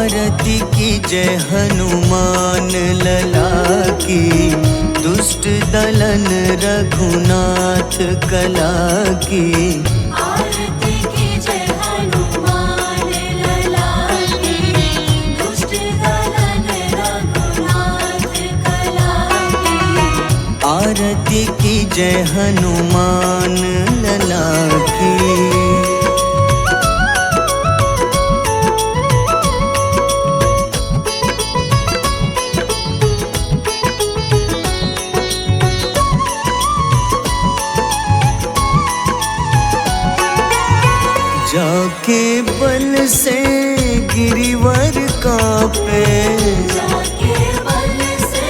आरती की जय हनुमान लला की, दुष्ट दलन रघुनाथ कला की। आरती की जय हनुमान लला की, दुष्ट दलन रघुनाथ कला की। आरती की जय हनुमान लला की। जाके बल से गिरिवर कांपे, जाके बल से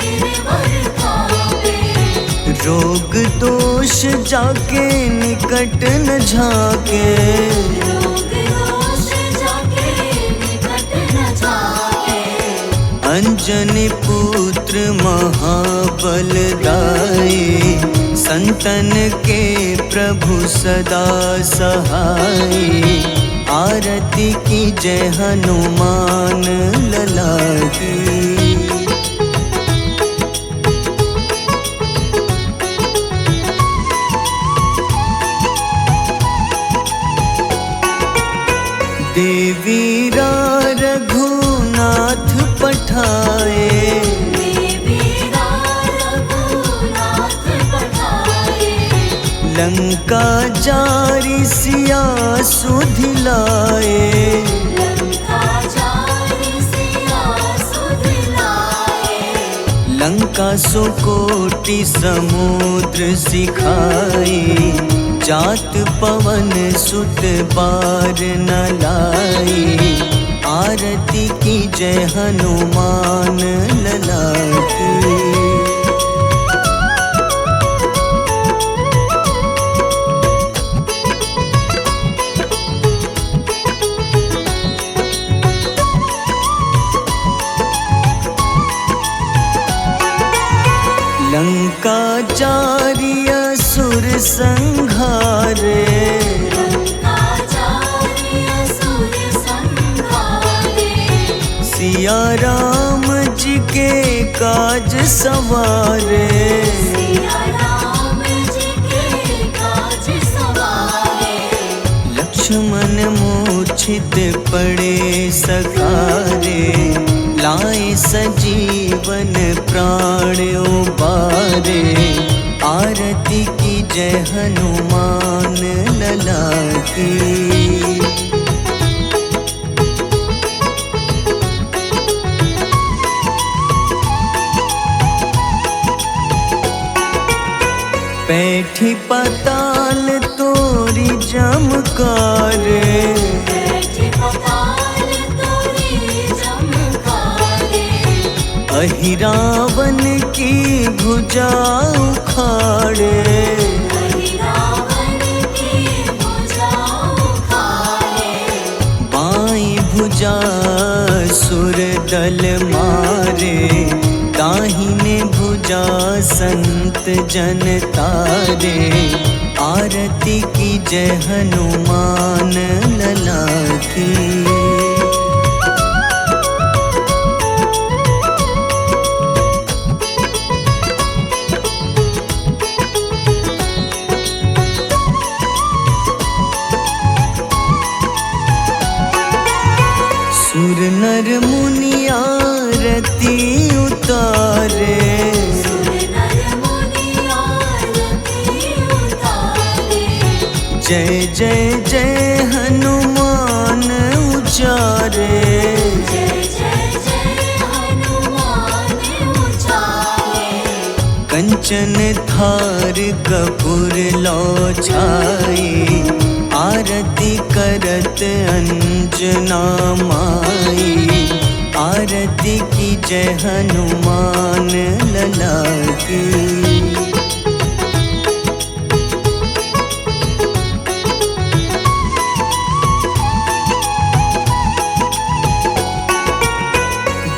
गिरवर कांपे। रोग दोष जाके निकट न झाके। रोग दोष जाके निकट न झाके। अंजनी पुत्र महाबलदाई, संतन के प्रभु सदा सहाय। आरती की जय हनुमान लला की। देवीरा रघुनाथ पठाए, देवीरा रघुनाथ पठाए। लंका जारी सिया सुधिलाए। लंका जारी सिया सुधिलाए। लंका सुकोटि समुद्र सिखाई, जात पवन सुत बार न लाई। आरती की जय हनुमान लला की। लंका जारी असुर संघारे, लंका जारी असुर संघारे। सिया राम जी के काज सवारे। सिया राम जी के काज सवारे। लक्ष्मण मूर्छित पड़े सकारे, लाए सजीवन प्राण उबारे। आरती की जय हनुमान लला की। बैठी पाताल तोरी जमकारे, बैठी पताल तोरी जमकारे। अहिरावन की भुजा उखाड़े। रावण की भुजा उखाड़े। बाईं भुजा सुर दल मारे, दाहिने भुजा संत जन तारे। आरती की जय हनुमान लला की। सुर नर मुनि आरती उतारे, सुर नर मुनि आरती उतारे। जय जय जय हनुमान उचारे। जय जय जय हनुमान उचारे। कंचन थार कपूर लो छाई, आरती करत अंजना माई। आरती की जय हनुमान लला की।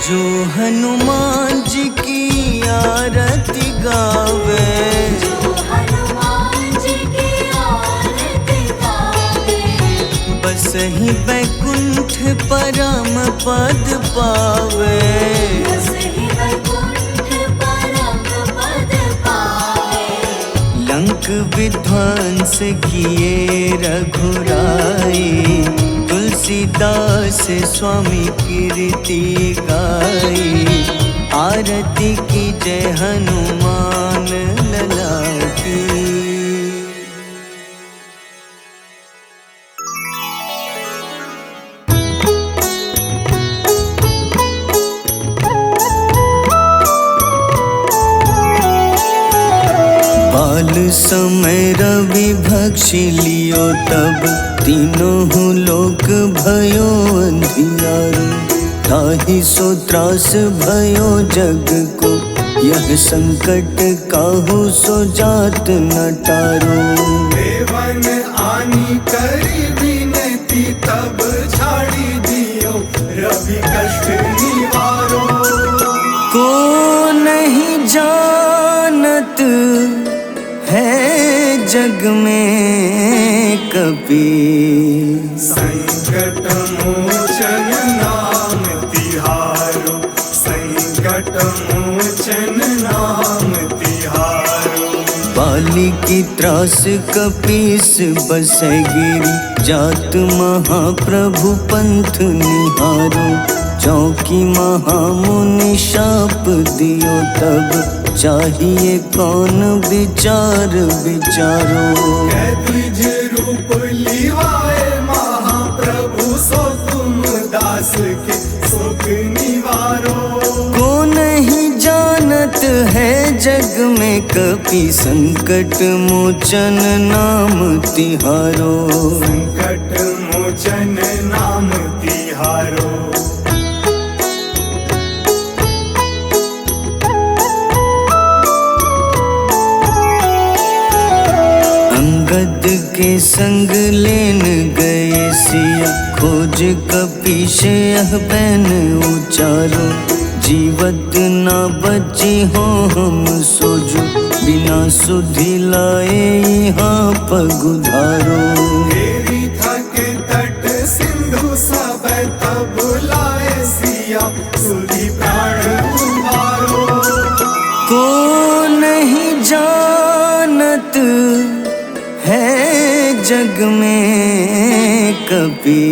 जो हनुमान जी की आरती गावे, जो हनुमान जी की आरती गावे। बस ही बैकुंठ परम पद पावे। बसहि वैकुंठ परम पद पावे। लंक विध्वंस किए रघुराई, तुलसीदास स्वामी कीर्ति गाई। आरती की जय हनुमान लला की। बाल समय रवि भक्षि लियो तब, तीनों लोक भयो अंधियारो। ताहि सो त्रास भयो जग को, यह संकट काहू सो जात न टारो। देवन आनी करी विनती, तब छाड़ी दियो रवि कष्ट निवारो। को नहीं जानत है जग में कपि, संकट मोचन नाम तिहारो। संकट मोचन नाम तिहारो। बाली की त्रास कपीस बसै गिरी, जात महाप्रभु पंथ निहारो। चौकी महामुनि शाप दियो तब, चाहिए कौन विचार विचारो। द्विज रूप लिवाए महाप्रभु, सो तुम दास के सुख निवारो। को नहीं जानत है जग में कपि, संकट मोचन नाम तिहारो। संकट मोचन नाम तिहारो। अंगद के संग लेन गए सिया, खोज कपीश यह बैन उचारो। जीवत ना बची हो हम सोजो, बिना सुधि लाए यहाँ पगुधारो। तेरी थके तट सिंधु सब तब लाए सिया, सुधि प्राण उबारो। को नहीं जानत है जग में कपि,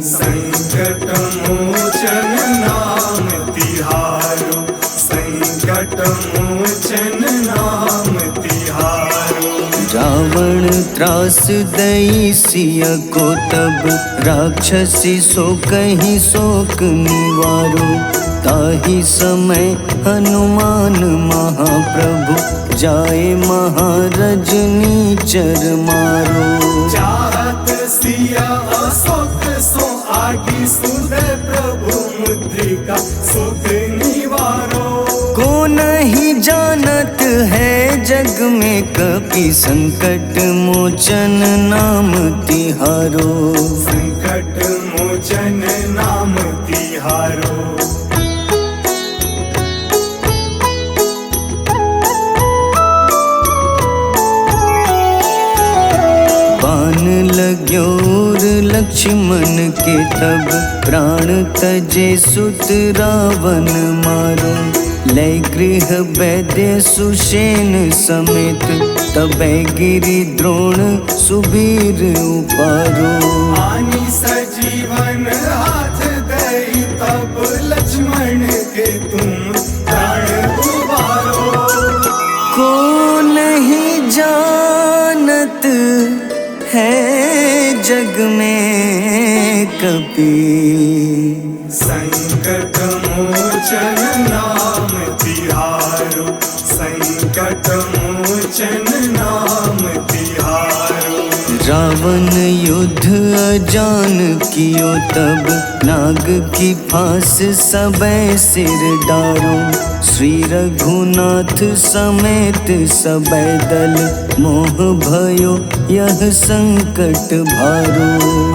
संकट मोचन नाम तिहारो। संकट मोचन नाम तिहारो। रावण त्रास दई सिया को तब, राक्षसी सो कहीं शोक निवारो। ताहि समय हनुमान महाप्रभु, जाए महारजनी चर मारो। चाहत सिया अशोक सो आगी, सुदय प्रभु मुद्रिका सुख निवारो। को नहीं जानत है जग में कपि, संकट मोचन नाम तिहारो। संकट मोचन नाम तिहारो। बान लग्योर लक्ष्मण के तब, प्राण तजे सुत रावण मारो। लय गृह वैद्य सुषेण समेत, तबै गिरि द्रोण सुबीर उपारो। आनी सजीवन हाथ दई, तब लक्ष्मण के तुम प्राण उबारो। को नहीं जानत है जग में कपि, संकट मोचन नाम तिहारो। संकट मोचन नाम तिहारो। रावण युद्ध अजान कियो तब, नाग की फांस सबै सिर डारो। श्री रघुनाथ समेत सबै दल, मोह भयो यह संकट भारो।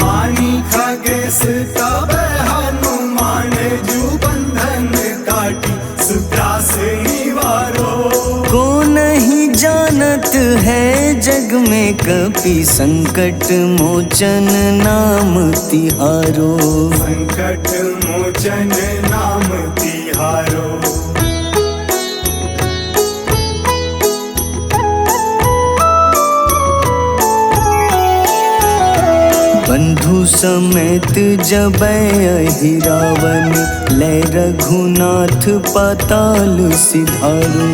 आनी खगेश तब हनुमान, जू बंधन काटी सुत्रास निवारो। को नहीं जानत है जग में कपि संकट मोचन नाम तिहारो। संकट मोचन नाम तिहारो। बंधु समेत जबै अहि रावण, लै रघुनाथ पाताल सिधारो।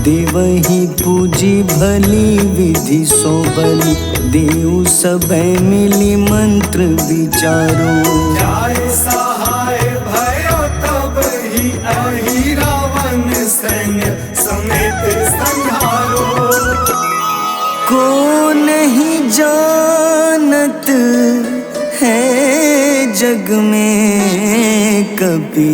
देवहि पूजी भली विधि सो बलि, देव सबे मिली मंत्र विचारो। जाय सहाय भयो तब ही अहि रावण, सैन्य समेत संहारो। को नहीं जानत है जग में कपि,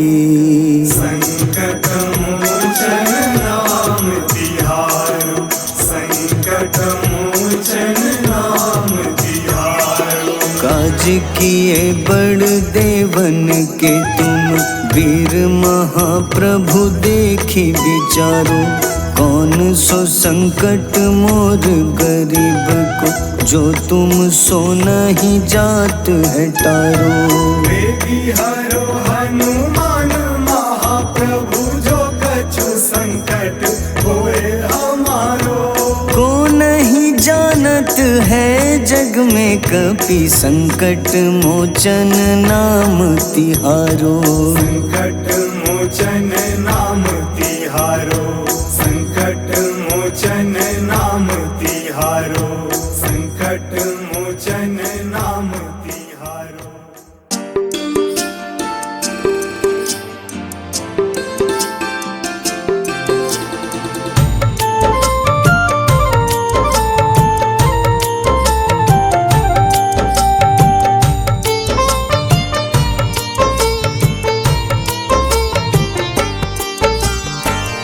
संकट मोचन नाम तिहारो। संकट मोचन नाम तिहारो। काज किए बड़ देवन के तुम, वीर महाप्रभु देखी विचारो। कौन सो संकट मोर गरीब को, जो तुम सो नहीं जात है टारो। बेगी हरो हनुमान महाप्रभु, जो कछु संकट होए हमारो। को नहीं जानत है जग में कपि, संकट मोचन नाम तिहारो। संकट मोचन नाम तिहारो। संकट मोचन नाम तिहारो। संकट मोचन नाम तिहारो।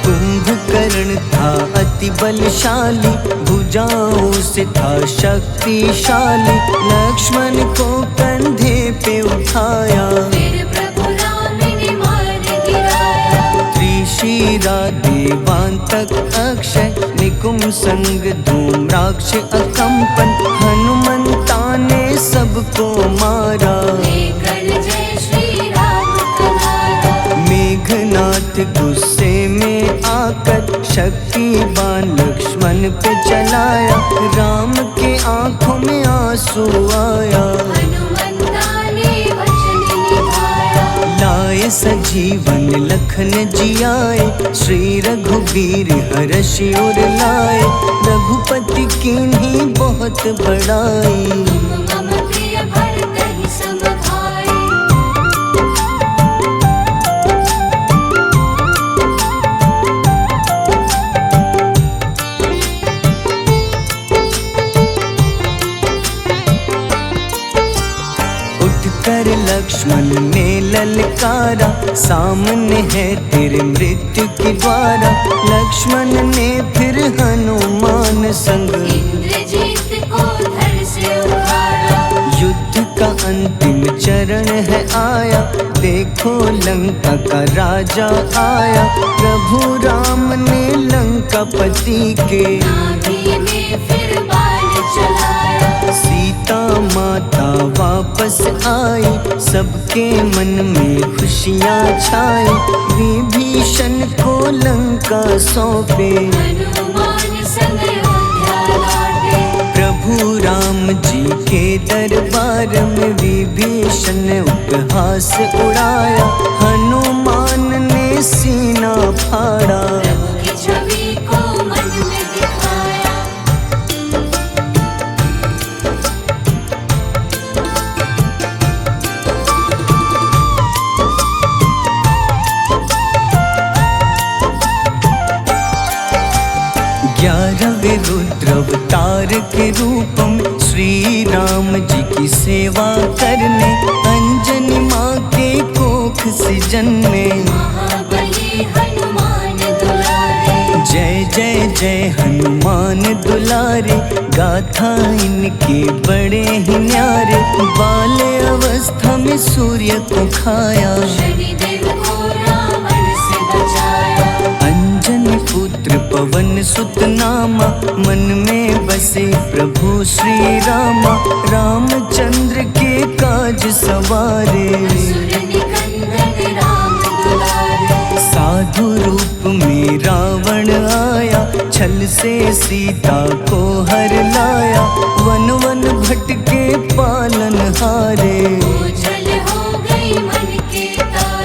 कुंभकर्ण था अति बलशाली, भुजाओं से था शक्तिशाली। लक्ष्मण को कंधे पे उठाया, फिर प्रभु राम ने मार गिराया। त्रिशिरा देवांतक अक्षय, निकुंभ संग धूम्राक्ष अकंपन। हनुमंता ने सबको मारा, लेकर जय श्री राम तुम्हारा। मेघनाथ गुस्से में आकर, शक्तिवान लक्ष्मण पे चलाया। राम के आंखों में आंसू आया, हनुमंता ने वचन निभाया। लाए सजीवन लखन जियाए, श्री रघुबीर हर्षि उर लाए। रघुपति कीन्ही बहुत बड़ाई, तुम मम प्रिय भरत ही सम भाई। उठकर लक्ष्मण ने ललकारा, सामने है तेरे मृत्यु की द्वारा। लक्ष्मण ने फिर हनुमान संग, इंद्रजीत को धड़ से उतारा। युद्ध का अंतिम चरण है आया, देखो लंका का राजा आया। प्रभु राम ने लंकापति के, नाभि में फिर बाण चलाया। सीता माता वापस आई, सबके मन में खुशियाँ छाई। विभीषण को लंका सौंपे, हनुमान संग अयोध्या लौटे। प्रभु राम जी के दरबार में विभीषण ने उपहास उड़ाया। हनुमान ने सीना फाड़ा, प्रभु की छवि को मन में दिखाया। ग्यारहवें रुद्र अवतार के रूपम, श्री राम जी की सेवा करने। अंजनी माँ के कोख से जन्मे, महाबली हनुमान दुलारे। जय जय जय हनुमान दुलारे। गाथा इनके बड़े ही न्यारे, बाल अवस्था में सूर्य को खाया। शनिदेव को रावण से बचाया। अंजनी पुत्र पवन सुत नामा, मन में बसे प्रभु श्री रामा। रामचंद्र के काज सवारे, असुर निकंदन राम दुलारे। साधु रूप में रावण आया, छल से सीता को हर लाया। वन वन भटके पालन हारे, ओझल हो गई मन के तारे।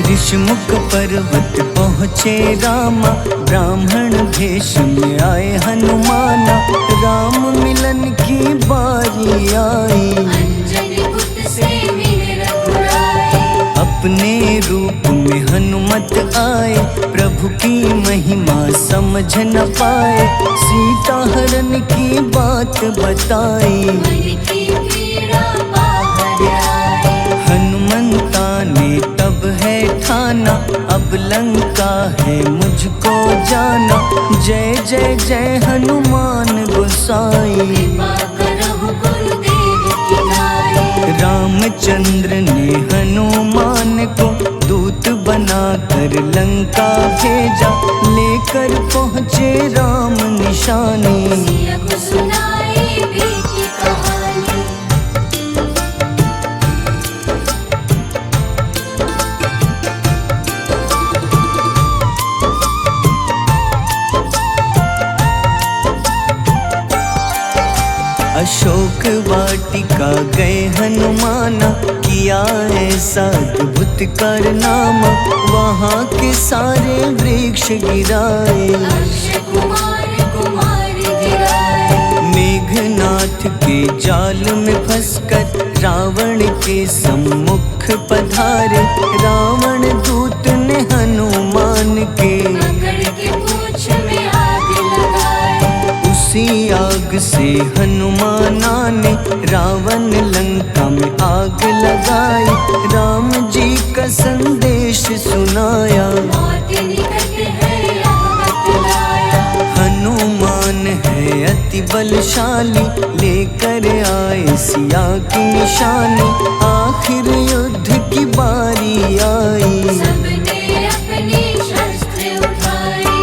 ऋषमुख पर्वत पहुँचे रामा, ब्राह्मण भेष में आए हनुमाना। राम मिलन की बारी आई, अंजनी पुत्र से मिले रघुराई। अपने रूप में हनुमत आए, प्रभु की महिमा समझ न पाए। सीता हरण की बात बताई, मन की पीड़ा बाहर आई। हनुमंता ने तब है ठाना, अब लंका है मुझको जाना। जय जय जय हनुमान गोसाई, कृपा करहु गुरुदेव की नाई। रामचंद्र ने हनुमान को दूत बनाकर लंका भेजा। लेकर पहुँचे राम निशानी, सिया को सुनाई बीती कहानी। अशोक वाटिका गए हनुमाना, किया ऐसा अद्भुत कारनामा। वहाँ के सारे वृक्ष गिराए, अक्षय कुमार कुमार गिराए। मेघनाथ के जाल में फंसकर रावण के सम्मुख पधारे। रावण दूत ने हनुमान के पकड़ के पूंछ में आग लगाए। उसी आग से हनुमाना ने रावण लंका में आग लगाई। राम जी का संदेश सुनाया, मौत निकट है यह बतलाया। हनुमान है अति बलशाली, लेकर आए सिया की निशानी। आखिर युद्ध की बारी आई, सबने अपनी शस्त्र उठाई।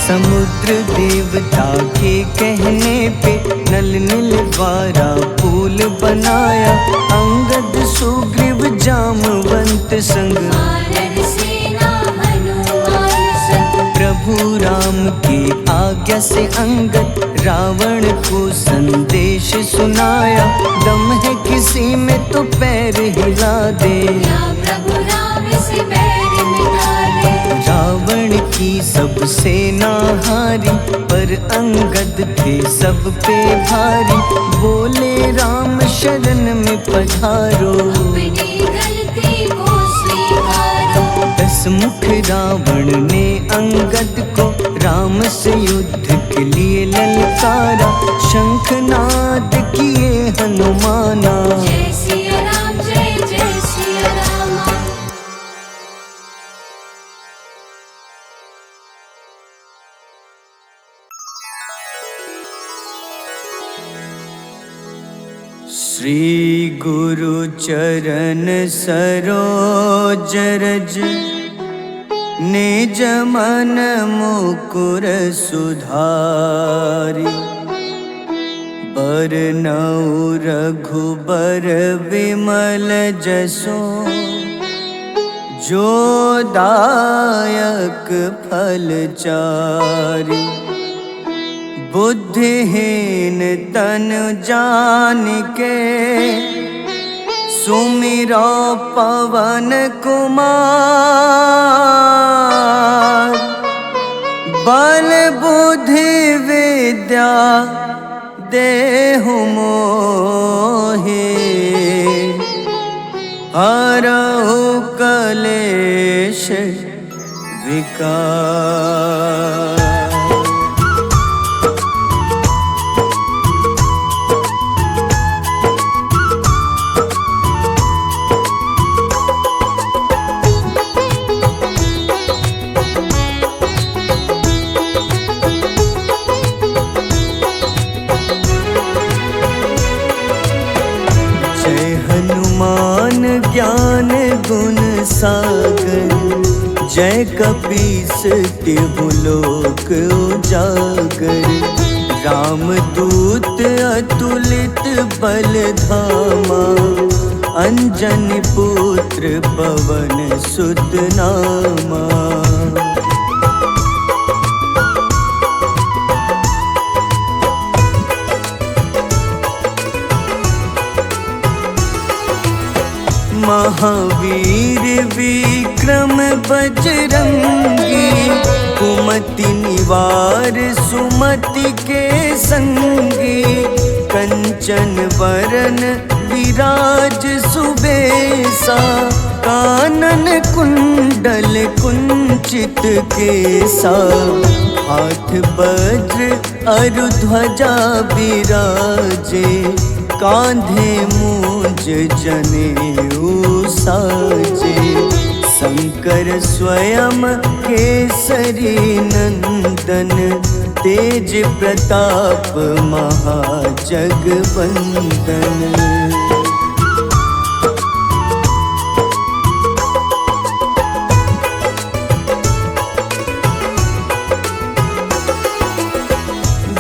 समुद्र देवता के कहने पे नल नील द्वारा पुल बनाया। अंगद सुग्रीव जामवंत संग, वानर सेना हनुमान संग। प्रभु राम की आज्ञा से अंगद रावण को संदेश सुनाया। दम है किसी में तो पैर हिला दे, या प्रभु राम से बैर मिटा दे। रावण की सब सेना हारी, पर अंगद थे सब पे भारी। बोले राम शरण में पधारो, अपनी गलती को स्वीकारो। 10 मुख रावण ने अंगद को राम से युद्ध के लिए ललकारा। शंखनाद किए हनुमाना, जय सिया राम जय जय सिया रामा। श्री गुरु चरण सरोज रज, निज मन मुकुर सुधारि। बरनउँ रघुबर विमल जसो, जो दायक फल चारि। बुद्धिहीन तनु जानिके, सुमिरो पवन कुमार। बल बुद्धि विद्या देहु मोहि, हरहु कलेश विकार। सागर, जय कपीस तिहुलोक उजागर। रामदूत अतुलित बल धामा, अंजनी पुत्र पवन सुत नामा। महावीर विक्रम बजरंगी, कुमति निवार सुमति के संगी। कंचन वरन विराज सुबेसा, कानन कुंडल कुंचित केसा। हाथ वज्र अरु ध्वजा विराजे, कांधे मूंज जनेऊ साजे। शंकर स्वयं केसरी नंदन, तेज प्रताप महाजगवंदन।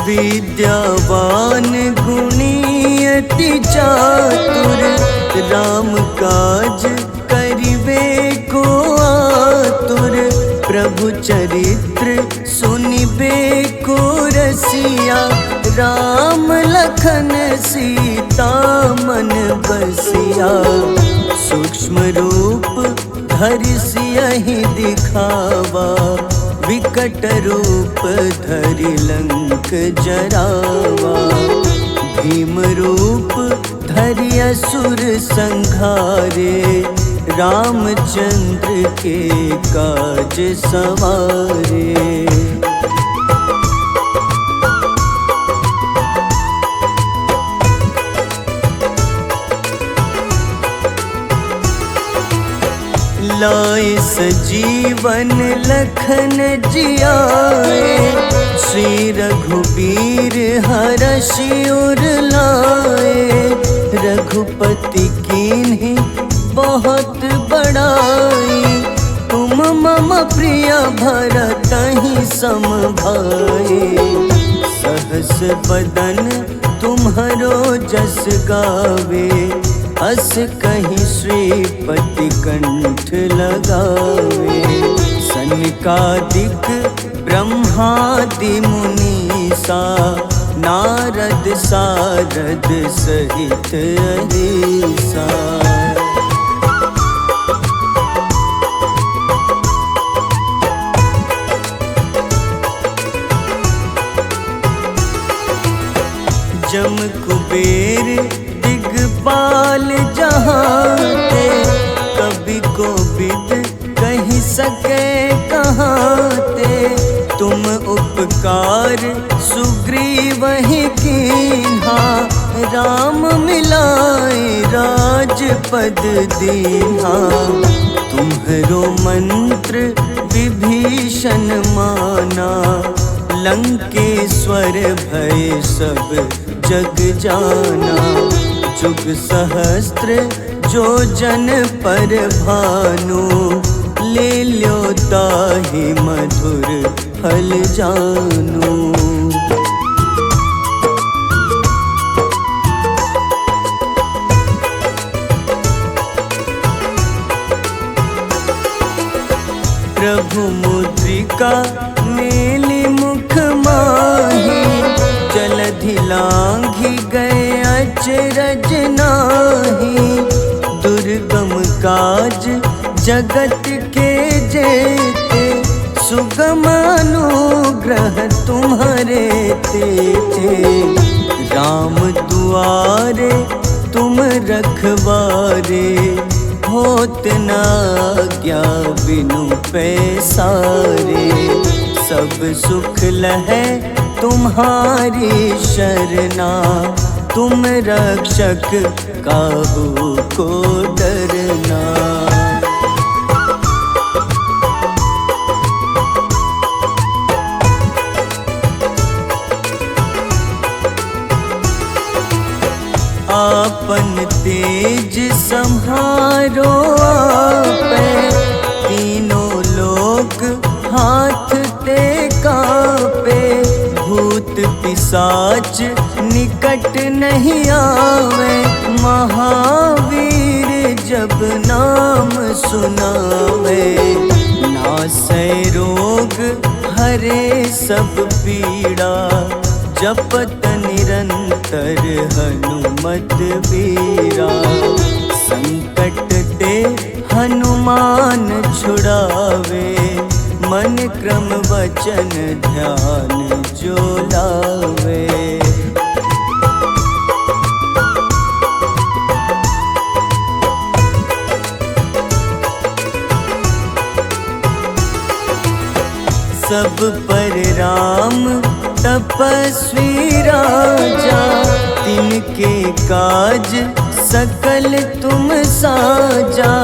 विद्यावान गुणी अति चातुर, राम काज करिबे को आतुर। प्रभु चरित्र सुनिबे को रसिया, राम लखन सीता मन बसिया। सूक्ष्म रूप धरि सियहि दिखावा, विकट रूप धरि लंक जरावा। भीम रूप धरि असुर संहारे, रामचंद्र के काज सवारे। लाए सजीवन लखन जियाए, श्री रघुबीर हरषि उर लाए। रघुपति कीन्ही बहुत बड़ाई, तुम मम प्रिय भरतहि सम भाई। सहस बदन तुम्हरो जस गावे, अस कहीं श्रीपति कंठ लगावे। सनकादिक ब्रह्मादि मुनीसा, नारद सारद सहित अहिसा। जम कुबेर दिगपाल जहाँते, कवि कोविद कहि सके कहाँते। तुम उपकार सुग्रीवहि कीन्हा, राम मिलाए राजपद दीन्हा। तुम्हरो मंत्र विभीषण माना, लंकेश्वर भय सब जग जाना। जुग सहस्त्र जो जन पर भानु, ले ल्यो ताहि मधुर फल जानू। प्रभु मुद्रिका मेलि मुख माही, जलधि लांघि गए अचरज नाही। दुर्गम काज जगत के जेते, सुगम अनुग्रह तुम्हारे तेते। राम दुआरे तुम रखवारे, होत न आज्ञा बिनु पैसारे। सब सुख लहै तुम्हारी शरणा, तुम रक्षक काहू को डरना। आपन तेज सम्हारो आपे, तीनों लोक हाथ ते कापे। भूत पिशाच निकट नहीं आवे, महावीर जब नाम सुनावे। नासै रोग हरे सब पीड़ा, जपत निरंतर हनुमत बीरा। संकट ते हनुमान छुड़ावे, मन क्रम वचन ध्यान जो लावे। सब पर राम तपस्वी राजा, तिनके काज सकल तुम साजा।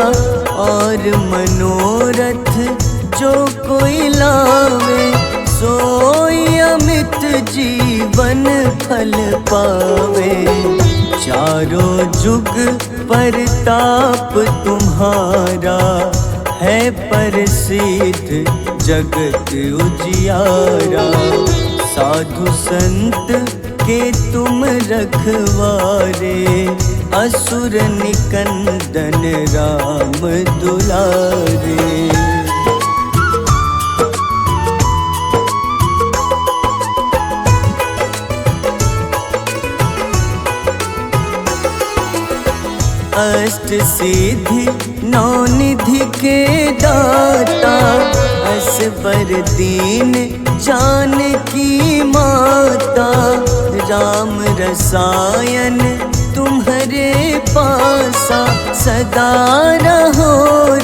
और मनोरथ जो कोई लावे, सोई अमित जीवन फल पावे। चारों जुग परताप तुम्हारा, है प्रसिद्ध जगत उजियारा। साधु संत के तुम रखवारे, असुर निकंदन राम दुलारे। अष्ट सिद्धि नौ निधि के दाता, असबर दीन जानकी माता। राम रसायन तुम्हारे पासा, सदा रहो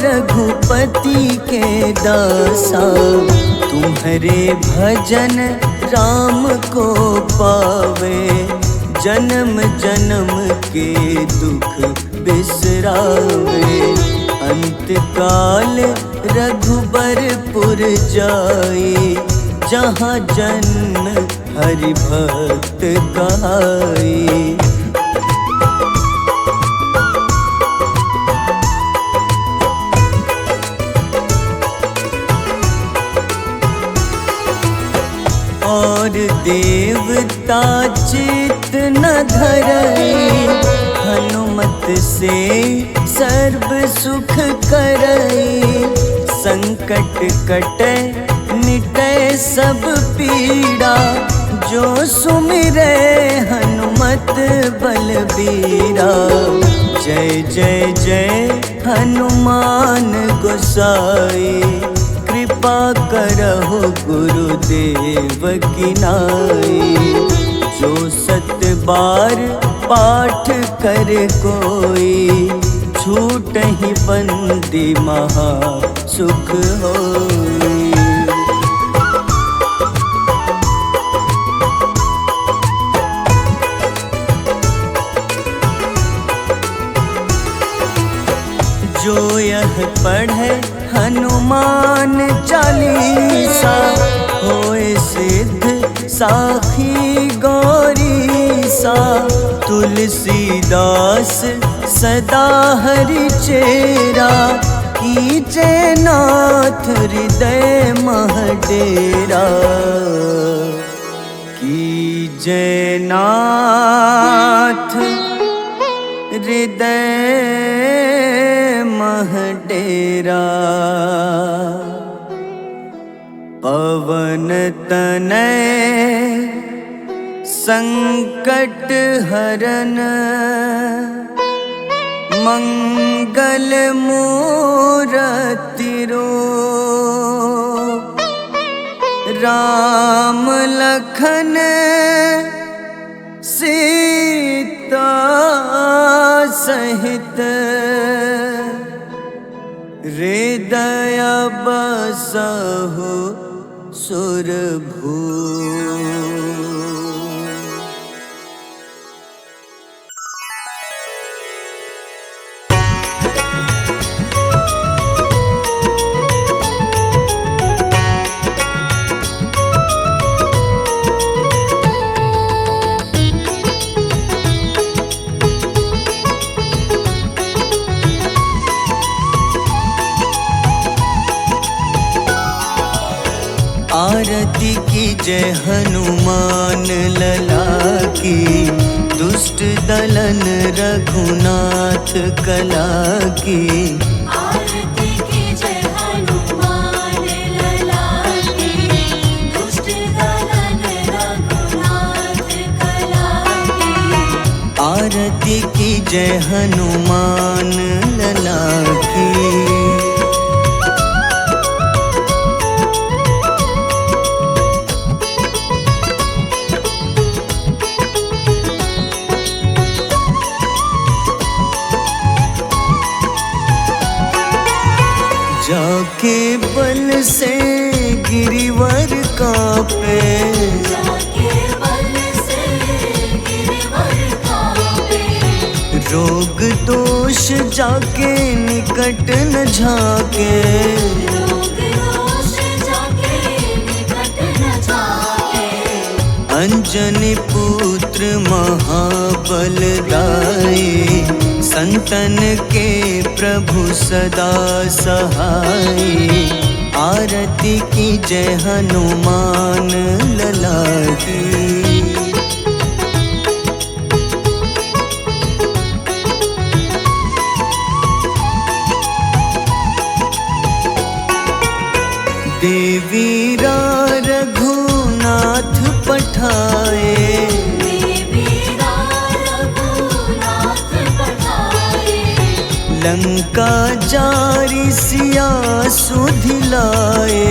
रघुपति के दासा। तुम्हारे भजन राम को पावे, जन्म जन्म के दुख बिसरावे। अंत काल रघुबरपुर जाई, जहाँ जन्म हरि भक्त कहाई। और देवता चित न धरई, हनुमत से सर्व सुख करई। संकट कटे मिटे सब पीड़ा, जो सुमिरे हनुमत बलबीरा। जय जय जय हनुमान गोसाई, कृपा करहु गुरुदेव की नाई। जो सत बार पाठ कर कोई, छूटहि बंदी महा सुख होई। जो यह पढ़े हनुमान चालीसा, होए सिद्ध साखी गौरीसा। तुलसीदास सदा हरि चेरा, कीजे नाथ हृदय मह डेरा। कीजे नाथ हृदय मह डेरा। पवन तनय संकट हरन, मंगल मूरति रूप। राम लखन सीता सहित, हृदय बसहु सुरभूप। आरती की जय हनुमान लला की, दुष्ट दलन रघुनाथ कला की। आरती की जय हनुमान लला की, दुष्ट दलन रघुनाथ कला की। आरती की जय हनुमान लला की। जाके बल से गिरिवर कांपे, जाके बल से गिरवर कांपे। रोग दोष जाके निकट न झाके। रोग दोष जाके निकट न जाके। अंजनी पुत्र महाबल दाई, संतन के प्रभु सदा सहाय। आरती की जय हनुमान लला की। देवीरा रघुनाथ पठाए, देवीरा रघुनाथ पठाए। लंका जारी सिया सुधिलाए।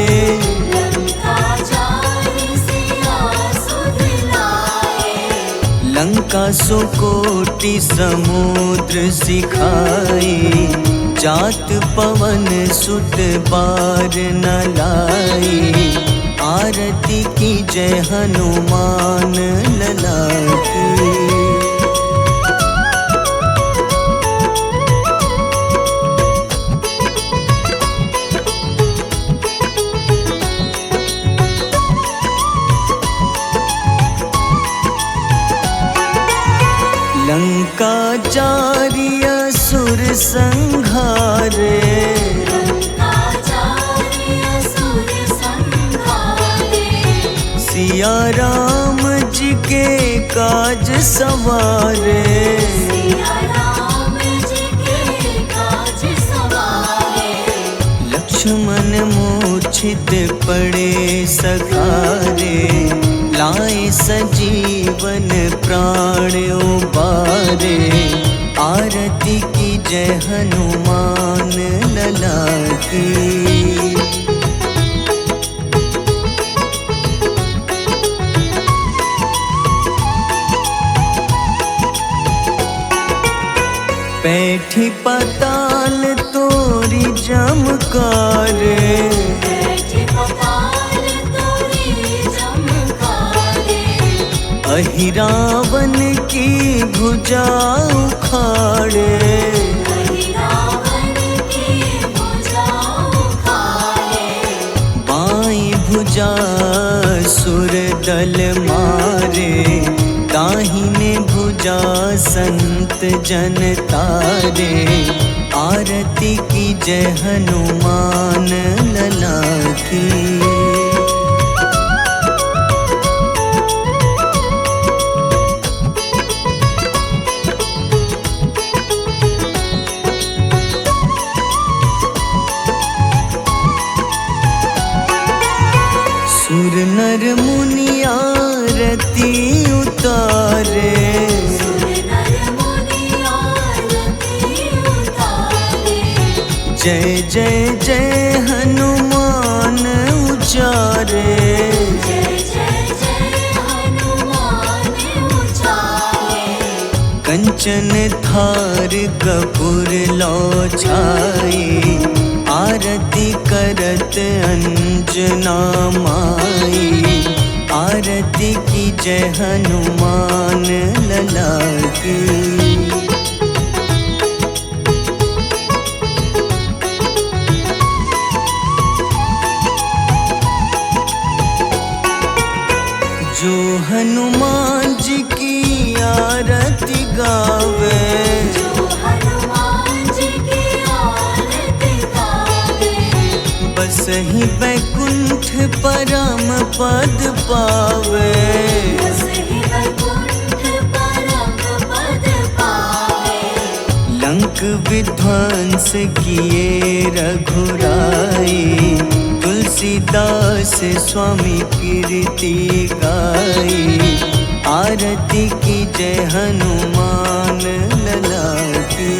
लंका जारी सिया सुधिलाए। लंका सुकोटि समुद्र सिखाए। जात पवन सुत बार न लाई। आरती की जय हनुमान लला की। लंका जारी असुर संघारे। लंका जारी असुर संघारे। सिया राम जी के काज सवारे। सिया राम जी के काज सवारे। लक्ष्मण मूर्छित पड़े सखारे। लाए सजीवन प्राण उबारे। आरती की जय हनुमान लला की। बैठी पाताल तोरी जमकारे। बैठी पाताल तोरी जमकारे। अहिरावन की भुजा उखाड़े। अहिरावन की भुजा उखाड़े। बाईं भुजा सुर दल मारे। दाहिने भुजा संत जन तारे। आरती की जय हनुमान लला की। सुर नर मुनि आरती उतारे। सुर नर मुनि आरती उतारे। जय जय जय हनुमान उचारे। जय जय जय हनुमान उचारे। कंचन थार कपूर लो छाई। आरती करत अंजना माई। आरती की जय हनुमान लला की। जो हनुमान जी की आरती गावे। जो हनुमान जी की आरती गावे। बस ही बैकुंठ वैकुंठ परम पद पावे। बसहि वैकुंठ परम पद पावे। लंक विध्वंस किए रघुराई, तुलसीदास स्वामी कीर्ति गाई। आरती की जय हनुमान लला की।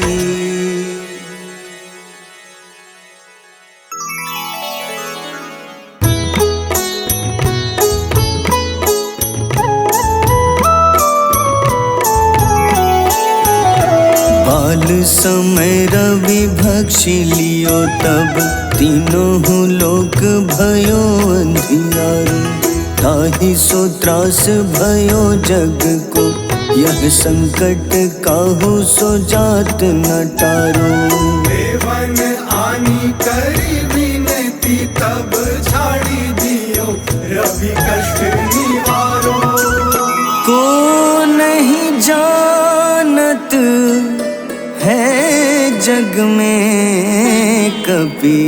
बाल समय रवि भक्षि लियो तब, तीनों लोक भयो अंधियारो। ताहि सो त्रास भयो जग को, यह संकट काहू सो जात न टारो। देवन आनी करी विनती, तब छाड़ी दियो रवि कष्ट निवारो। को नहीं जानत है जग में कपि,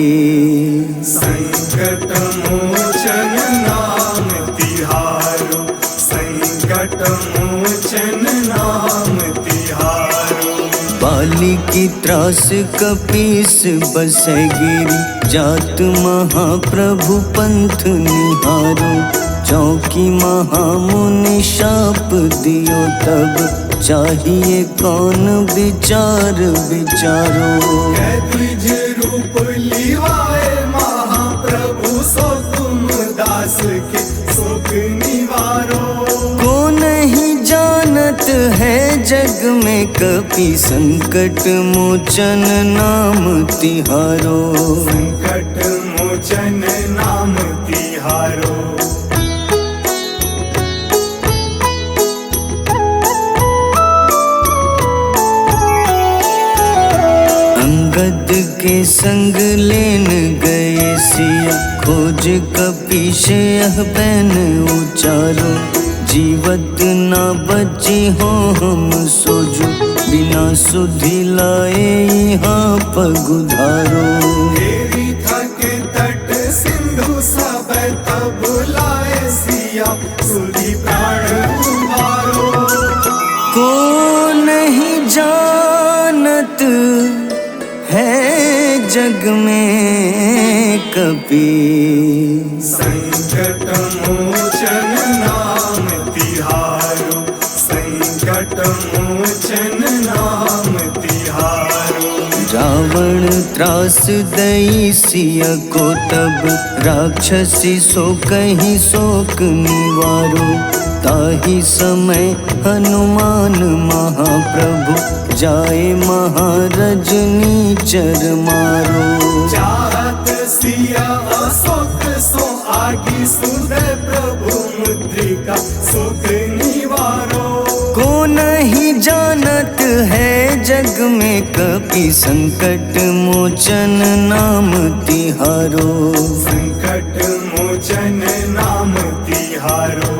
संकट मोचन नाम तिहारो। संकट मोचन नाम तिहारो। बाली की त्रास कपीस बसै गिरी, जात महाप्रभु पंथ निहारो। चौकी महामुनि शाप दियो तब, चाहिए कौन विचार विचारो। द्विज रूप लिवाए महाप्रभु, सो तुम दास के सुख निवारो। को नहीं जानत है जग में कपि, संकट मोचन नाम तिहारो। संकट मोचन नाम तिहारो। अंगद के संग लेन गए सिया, खोज कपीश यह बैन उचारो। जीवत ना बची हो हम सोजो, बिना सुधि लाए यहाँ पगुधारो। देवी थके तट सिंधु सब, तब लाए सिया सुधि प्राण उबारो। को नहीं जानत है जग में कपि, संकट मोचन नाम तिहारो। संकट मोचन नाम तिहारो। रावण त्रास दई सिया को तब, राक्षसी सो कहीं शोक निवारो। ताहि समय हनुमान महाप्रभु, जाए महारज नीचर मारो। चाहत सिया अशोक सो आगी, सुदय प्रभु मुद्रिका सुख निवारो। को नहीं जानत है जग में कपि, संकट मोचन नाम तिहारो। संकट मोचन नाम तिहारो।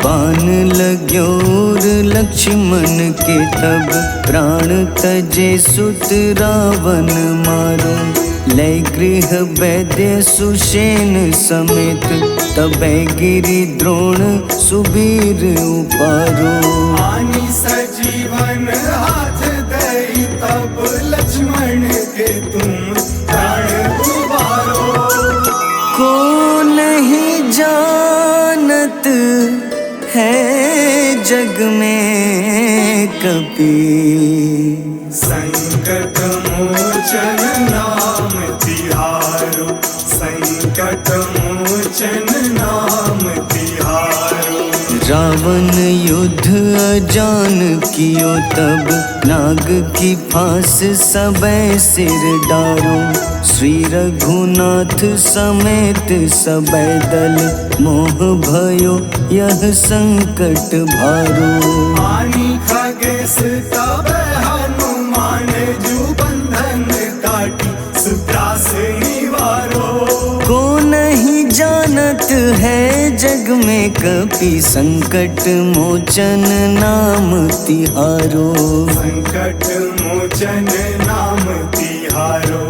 बान लग्योर लक्ष्मण के तब, प्राण तजे सुत रावण मारो। लय गृह वैद्य सुषेण समेत, तबै गिरि द्रोण सुबीर उपारो। आनी सजीवन हाथ दई, तब लक्ष्मण के तुम प्राण उबारो। को नहीं जानत है जग में कपि, संकट मोचन नाम तिहारो। संकट मोचन नाम तिहारो। रावण युद्ध अजान कियो तब, नाग की फांस सबै सिर डारो। श्री रघुनाथ समेत सबै दल, मोह भयो यह संकट भारो। आनी खगेश तब हनुमान, जो बंधन काटी सुत्रास निवारो। को नहीं जानत है जग में कपि संकट मोचन नाम तिहारो। संकट मोचन नाम तिहारो।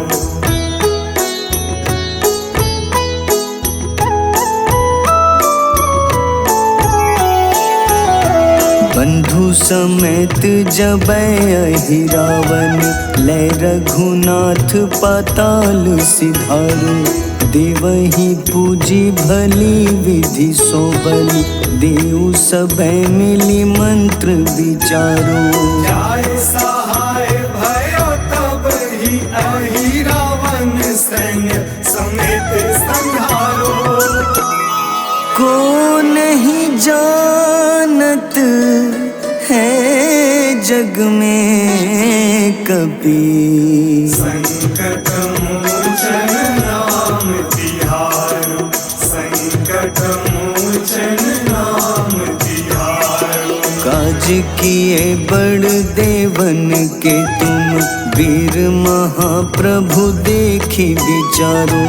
बंधु समेत जबै अहि रावण, लय रघुनाथ पाताल सिधारो। देवहि पूजी भली विधि सो बलि, देव सबे मिली मंत्र विचारो। जाय सहाय भयो तब ही अहि रावण सैन्य समेत संहारो। को नहीं जानत है जग में कपि, संकट मोचन नाम तिहारो। संकट मोचन नाम तिहारो। काज किए बड़ देवन के तुम, वीर महाप्रभु देखी विचारो।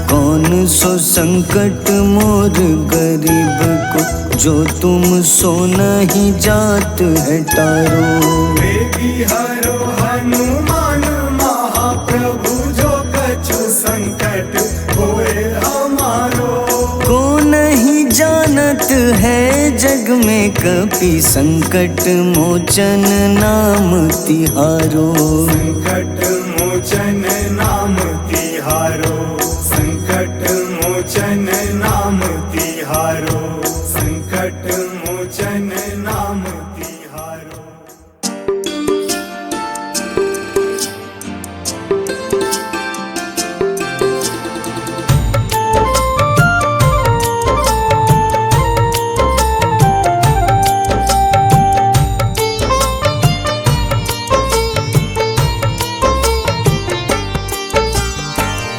कौन सो संकट मोर गरीब को, जो तुम सो नहीं जात है टारो। बेगी हरो हनुमान महाप्रभु, जो कछु संकट होए हमारो। को नहीं जानत है जग में कपि, संकट मोचन नाम तिहारो। संकट मोचन नाम तिहारो। संकट मोचन नाम तिहारो। संकट मोचन नाम तिहारो।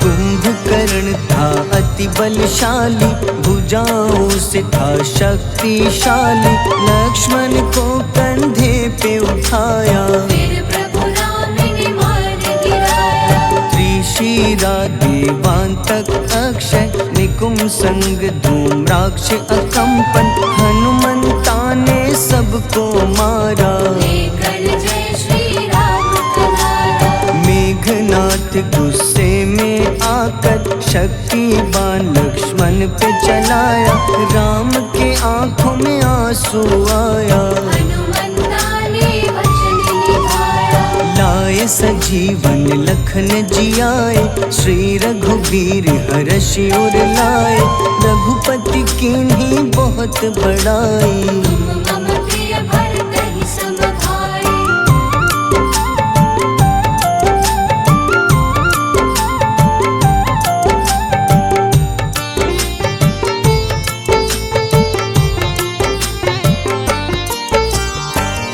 कुंभकर्ण था अति बलशाली, भुजाओं से था शक्तिशाली। लक्ष्मण को कंधे पे उठाया, फिर प्रभु राम ने मार गिराया। त्रिशिरा देवांतक अक्षय, निकुम संग धूम्राक्ष अकंपन। हनुमंता ने सबको मारा, लेकर जय श्री राम तुम्हारा। मेघनाथ गुस्से में आकर, शक्तिवान लक्ष्मण पे चलाया। राम के आंखों में आंसू आया, हनुमंता ने वचन निभाया। लाए सजीवन लखन जियाए, श्री रघुवीर हर्षि उर लाए। रघुपति कीन्ही बहुत बड़ाई, तुम मम प्रिय भरत ही सम भाई।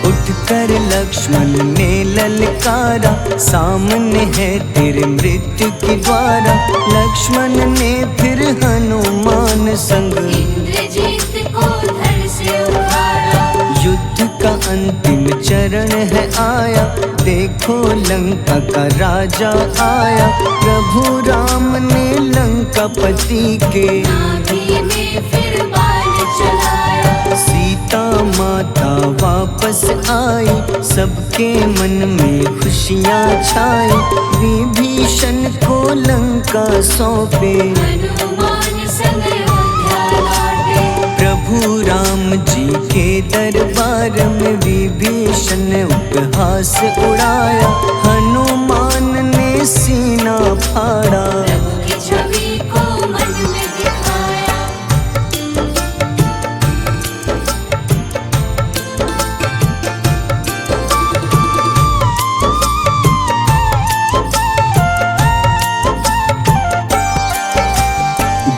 उठकर लक्ष्मण ने ललकारा, सामने है तेरे मृत्यु की द्वारा। लक्ष्मण ने फिर हनुमान संग, इंद्रजीत को धड़ से उखाड़ा। युद्ध का अंतिम चरण है आया, देखो लंका का राजा आया। प्रभु राम ने लंकापति के, नाभि में फिर बाण चलाया। सीता माता वापस आई, सबके मन में खुशियाँ छाई। विभीषण को लंका सौंपे, हनुमान संग अयोध्या लौटे। प्रभु राम जी के दरबार में विभीषण उपहास उड़ाया। हनुमान ने सीना फाड़ा, प्रभु की छवि को मन में दिखाया।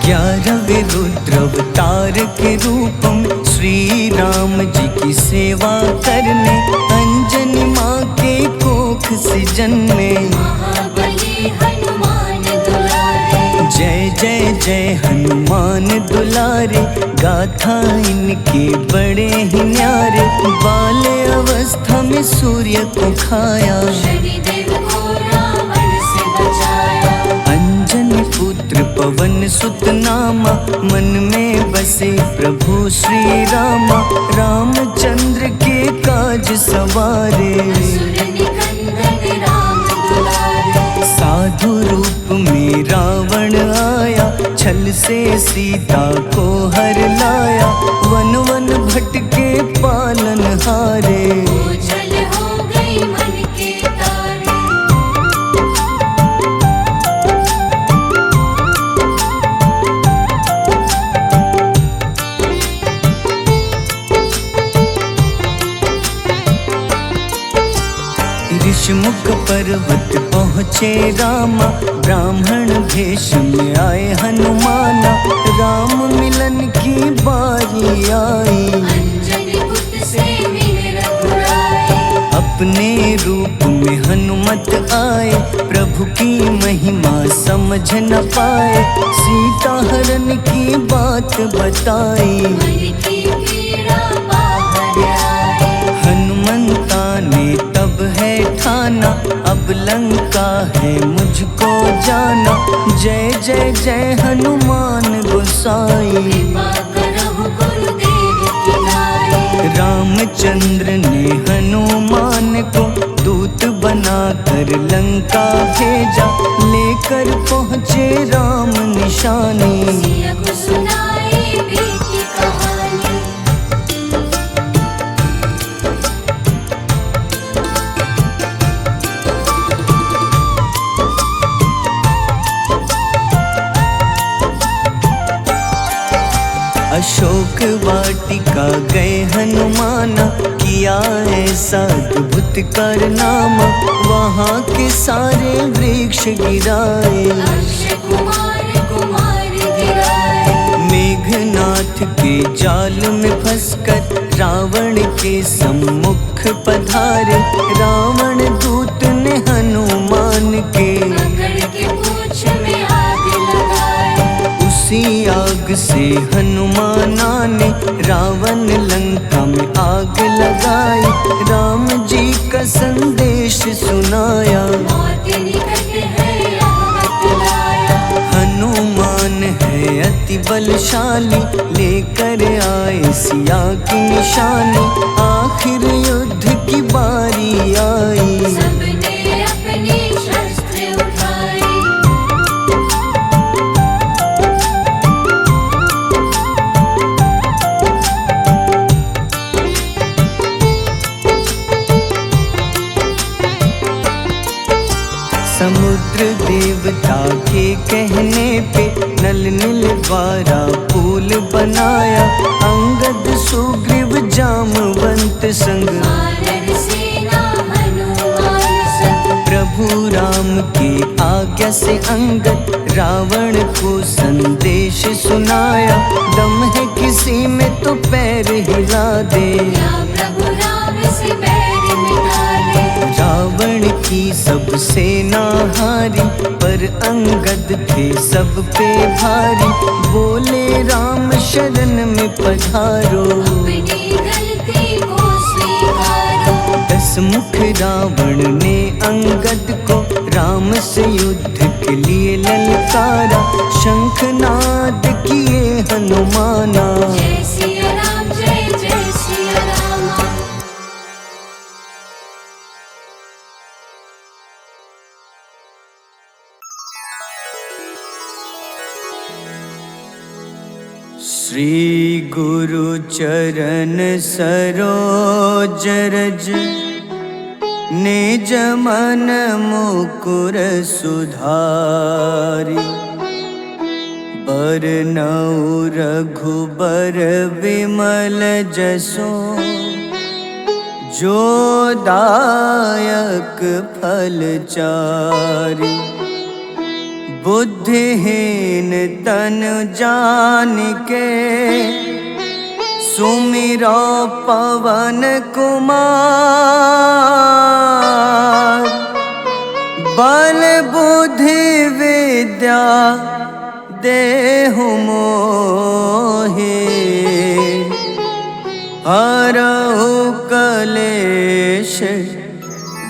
ग्यारहवें रुद्रावतार के रूपम, श्री राम जी की सेवा करने। अंजनी माँ के कोख से जन्मे, महाबली हनुमान दुलारे। जय जय जय हनुमान दुलारे। गाथा इनके बड़े ही न्यारे, बाल्य अवस्था में सूर्य को खाया। शनिदेव को रावण से बचाया। अंजनी पुत्र पवन सुत नामा, मन में बसे प्रभु श्री रामा। रामचंद्र के काज सवारे, असुर निकंदन राम दुलारे। साधु रूप में रावण आया, छल से सीता को हर लाया। वन वन भटके पालन हारे, ओझल हो गई मन के तारे। ऋषमुख पर्वत पहुँचे रामा, ब्राह्मण भेष में आए हनुमाना। राम मिलन की बारी आई, अंजनी पुत्र से मिले रघुराई। अपने रूप में हनुमत आए, प्रभु की महिमा समझ न पाए। सीता हरण की बात बताई, मन की पीड़ा बाहर आई। हनुमंता ने तब है ठाना, अब लंका है मुझको जाना। जय जय जय हनुमान गोसाई, कृपा करहु गुरुदेव की नाई। रामचंद्र ने हनुमान को दूत बनाकर लंका भेजा। लेकर पहुँचे राम निशानी, सिया को सुनाई बीती कहानी। अशोक वाटिका गए हनुमाना, किया ऐसा अद्भुत कारनामा। वहाँ के सारे वृक्ष गिराए, अक्षय कुमार कुमार गिराए। मेघनाथ के जाल में फंसकर रावण के सम्मुख पधारे। रावण दूत ने हनुमान के पकड़ के पूंछ में आग लगाए। उसी आग से हनुमाना ने रावण लंका में आग लगाई। राम जी का संदेश सुनाया, मौत निकट है यहाँ बतलाया। हनुमान है अति बलशाली, लेकर आए सिया की निशानी। आखिर युद्ध की बारी आई, सबने अपने शस्त्र उठाए। समुद्र देवता के कहने पे नल नील द्वारा पुल बनाया। अंगद सुग्रीव जामवंत संग, वानर सेना हनुमान संग। प्रभु राम की आज्ञा से अंगद रावण को संदेश सुनाया। दम है किसी में तो पैर हिला दे, या प्रभु राम से बैर मिटा दे। रावण की सब सेना हारी, पर अंगद थे सब पे भारी। बोले राम शरण में पधारो, अपनी गलती को स्वीकारो। 10 मुख रावण ने अंगद को राम से युद्ध के लिए ललकारा। शंखनाद किए हनुमाना, जय सिया राम जय जय सिया रामा। श्री गुरु चरण सरोज रज, निज मन मुकुर सुधारी। बरनउँ रघुबर विमल जसो, जो दायक फल चारि। बुद्धिहीन तन जानिके, सुमिरो पवन कुमार। बल बुद्धि विद्या देहु मोहि, हरहु कलेश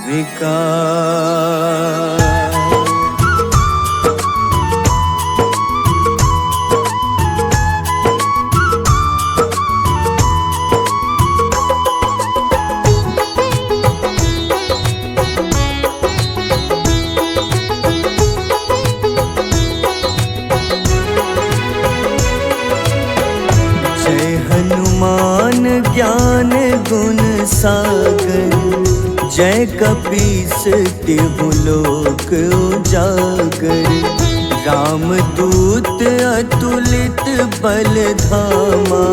विकार। सागर, जय कपीस तिहु लोक उजागर। रामदूत अतुलित बल धामा,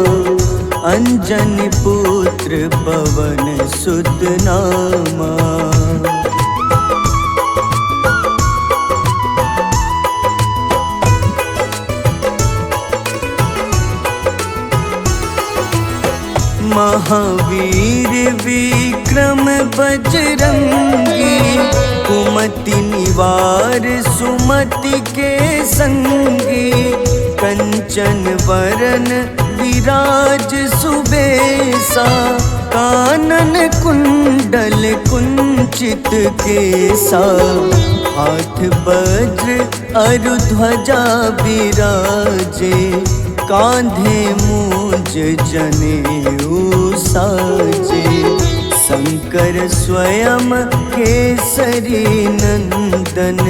अंजनी पुत्र पवन सुत नामा। महावीर विक्रम बजरंगी, कुमति निवार सुमति के संगी। कंचन वरन विराज सुबेसा, कानन कुंडल कुंचित केसा। हाथ वज्र अरु ध्वजा बिराजे, कांधे मूंज जनेऊ साजे। शंकर स्वयं केसरी नंदन,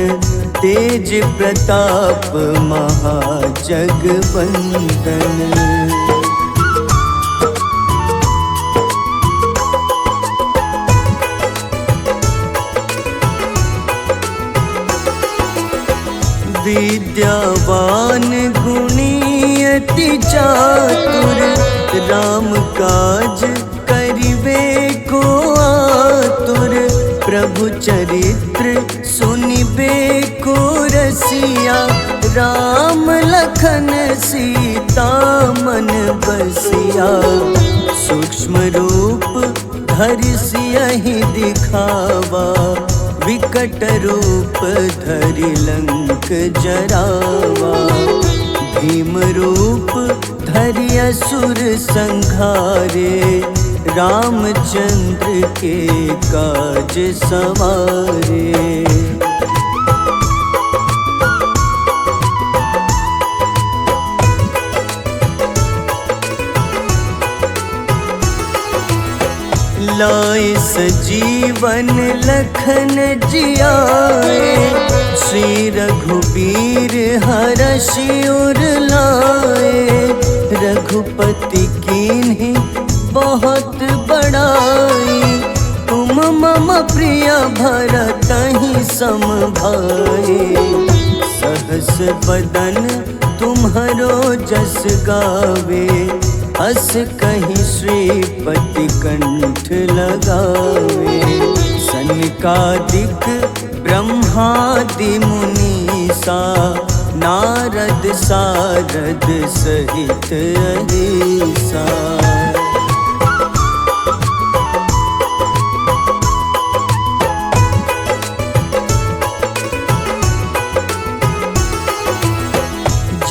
तेज प्रताप महाजगवंदन। विद्यावान गुणी अति चातुर, राम काज करिबे को आतुर। प्रभु चरित्र सुनिबे को रसिया, राम लखन सीता मन बसिया। सूक्ष्म रूप धरि सियहि दिखावा, विकट रूप धरि लंक जरावा। भीम रूप धरि असुर संहारे, रामचंद्र के काज सवारे। लाए सजीवन लखन जियाए, श्री रघुबीर हरषि उर लाए। रघुपति कीन्ही बहुत बड़ाई, तुम मम प्रिय भरतहि सम भाई। सहस बदन तुम्हरो जस गावे, अस कहीं श्रीपति कंठ लगावे। सनकादिक ब्रह्मादि मुनीसा, नारद सारद सहित अहिसा।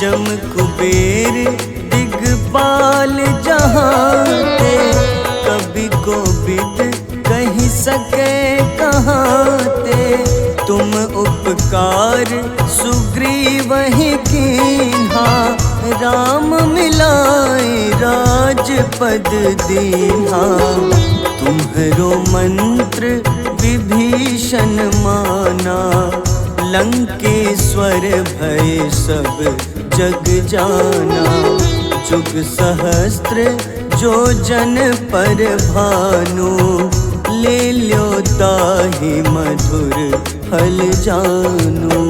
जम कुबेर दिगपाल जहाँते, कभी को बिद कही सके कहाँते। तुम उपकार सुग्रीवहि कीन्हा, राम मिलाए राजपद दीन्हा। तुम्हरो मंत्र विभीषण माना, लंकेश्वर भय सब जग जाना। जुग सहस्त्र जो जन पर भानु, ले ल्यो ताहि मधुर फल जानू।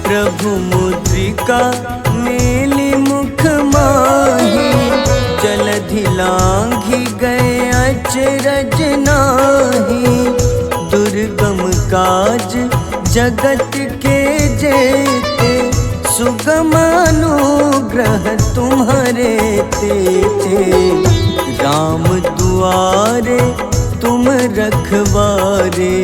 प्रभु मुद्रिका मेली मुख माही, जलधि लांघि गए अचरज नाही। दुर्गम काज जगत के जेते, सुगम अनुग्रह तुम्हारे तेते। राम दुआरे तुम रखवारे,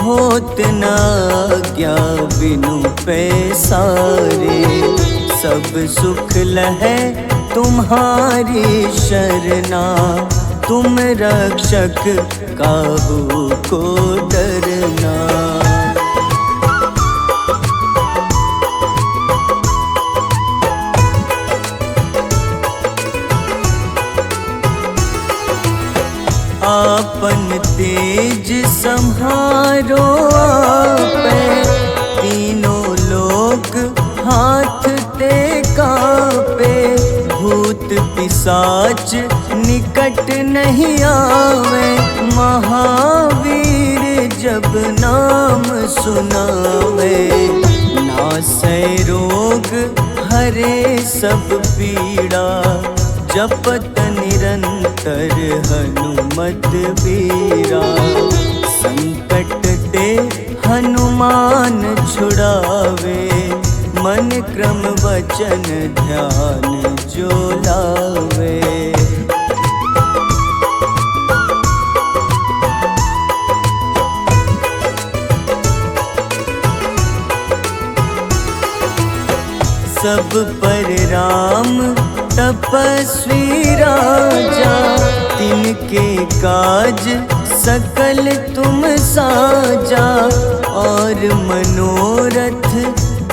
होत न आज्ञा बिनु पैसारे। सब सुख लहै तुम्हारी शरणा, तुम रक्षक काहू को डरना। आपन तेज संहारो आपे, तीनों लोग हाथ ते कांपे। भूत पिशाच निकट नहीं आवे, महावीर जब नाम सुनावे। नासै रोग हरे सब पीड़ा, जपत निरंतर हनुमत बीरा। संकट ते हनुमान छुड़ावे, मन क्रम वचन ध्यान जो लावे। सब पर राम तपस्वी राजा, तिनके काज सकल तुम साजा। और मनोरथ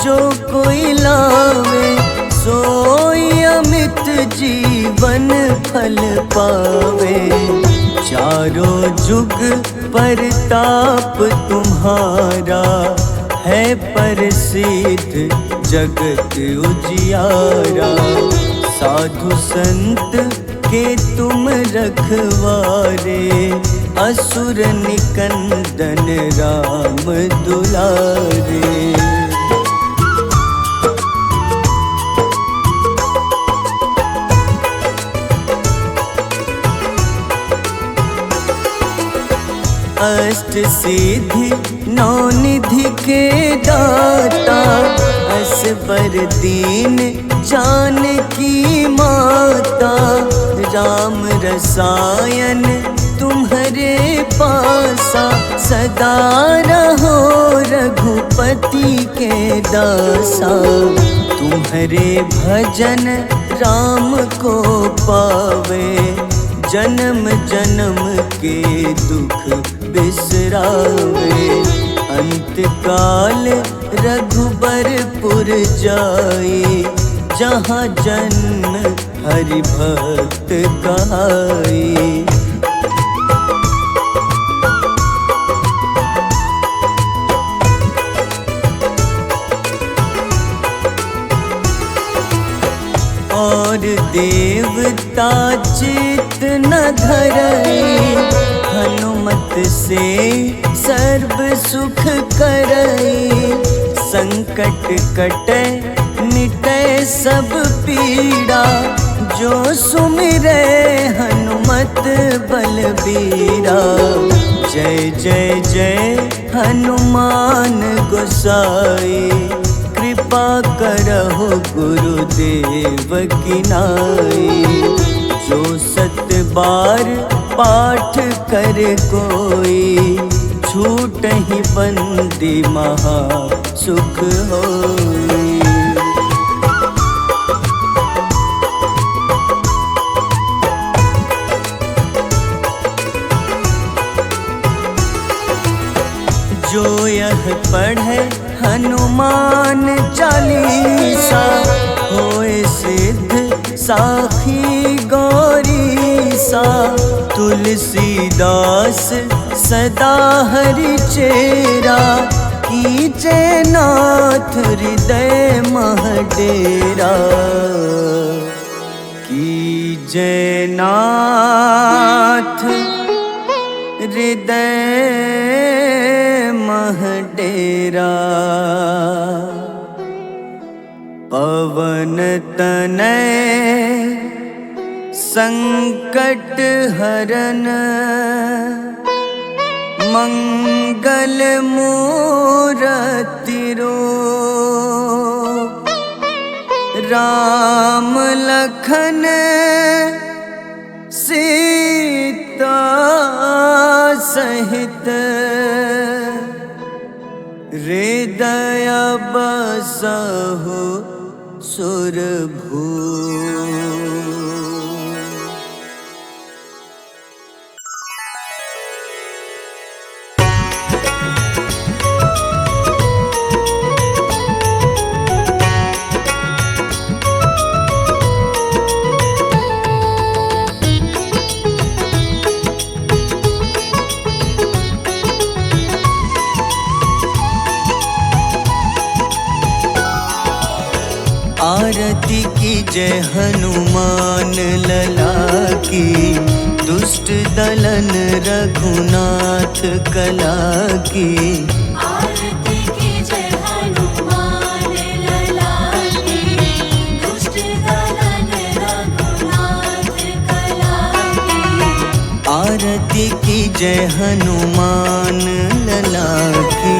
जो कोई लावे, सोई अमित जीवन फल पावे। चारों जुग परताप तुम्हारा, है प्रसिद्ध जगत उजियारा। साधु संत के तुम रखवारे, असुर निकंदन राम दुलारे। अष्ट सिद्धि नौ निधि के दाता, असबर दीन जानकी माता। राम रसायन तुम्हारे पासा, सदा रहो रघुपति के दासा। तुम्हारे भजन राम को पावे, जन्म जन्म के दुख बिसरावे। अंत काल रघुबरपुर जाई, जहाँ जन्म हरि भक्त कहाई। और देवता चित न धरई, हनुमत से सर्व सुख करई। संकट कटे मिटे सब पीड़ा, जो सुमिरे हनुमत बलबीरा। जय जय जय हनुमान गोसाई, कृपा करहु गुरुदेव की नाई। जो सत बार पाठ कर कोई, छूटहि बंदी महा सुख होई। जो यह पढ़े हनुमान चालीसा, होए सिद्ध साखी गौरीसा। तुलसीदास सदा हरि चेरा, कीजे नाथ हृदय मह डेरा। कीजे नाथ हृदय मह डेरा। पवन तनय संकट हरन, मंगल मूरति रूप। राम लखन सीता सहित, हृदय बसहु सुरभूप। आरती की जय हनुमान लला की, दुष्ट दलन रघुनाथ कला की। आरती की जय हनुमान लला की, दुष्ट दलन रघुनाथ कला की। आरती की जय हनुमान लला की।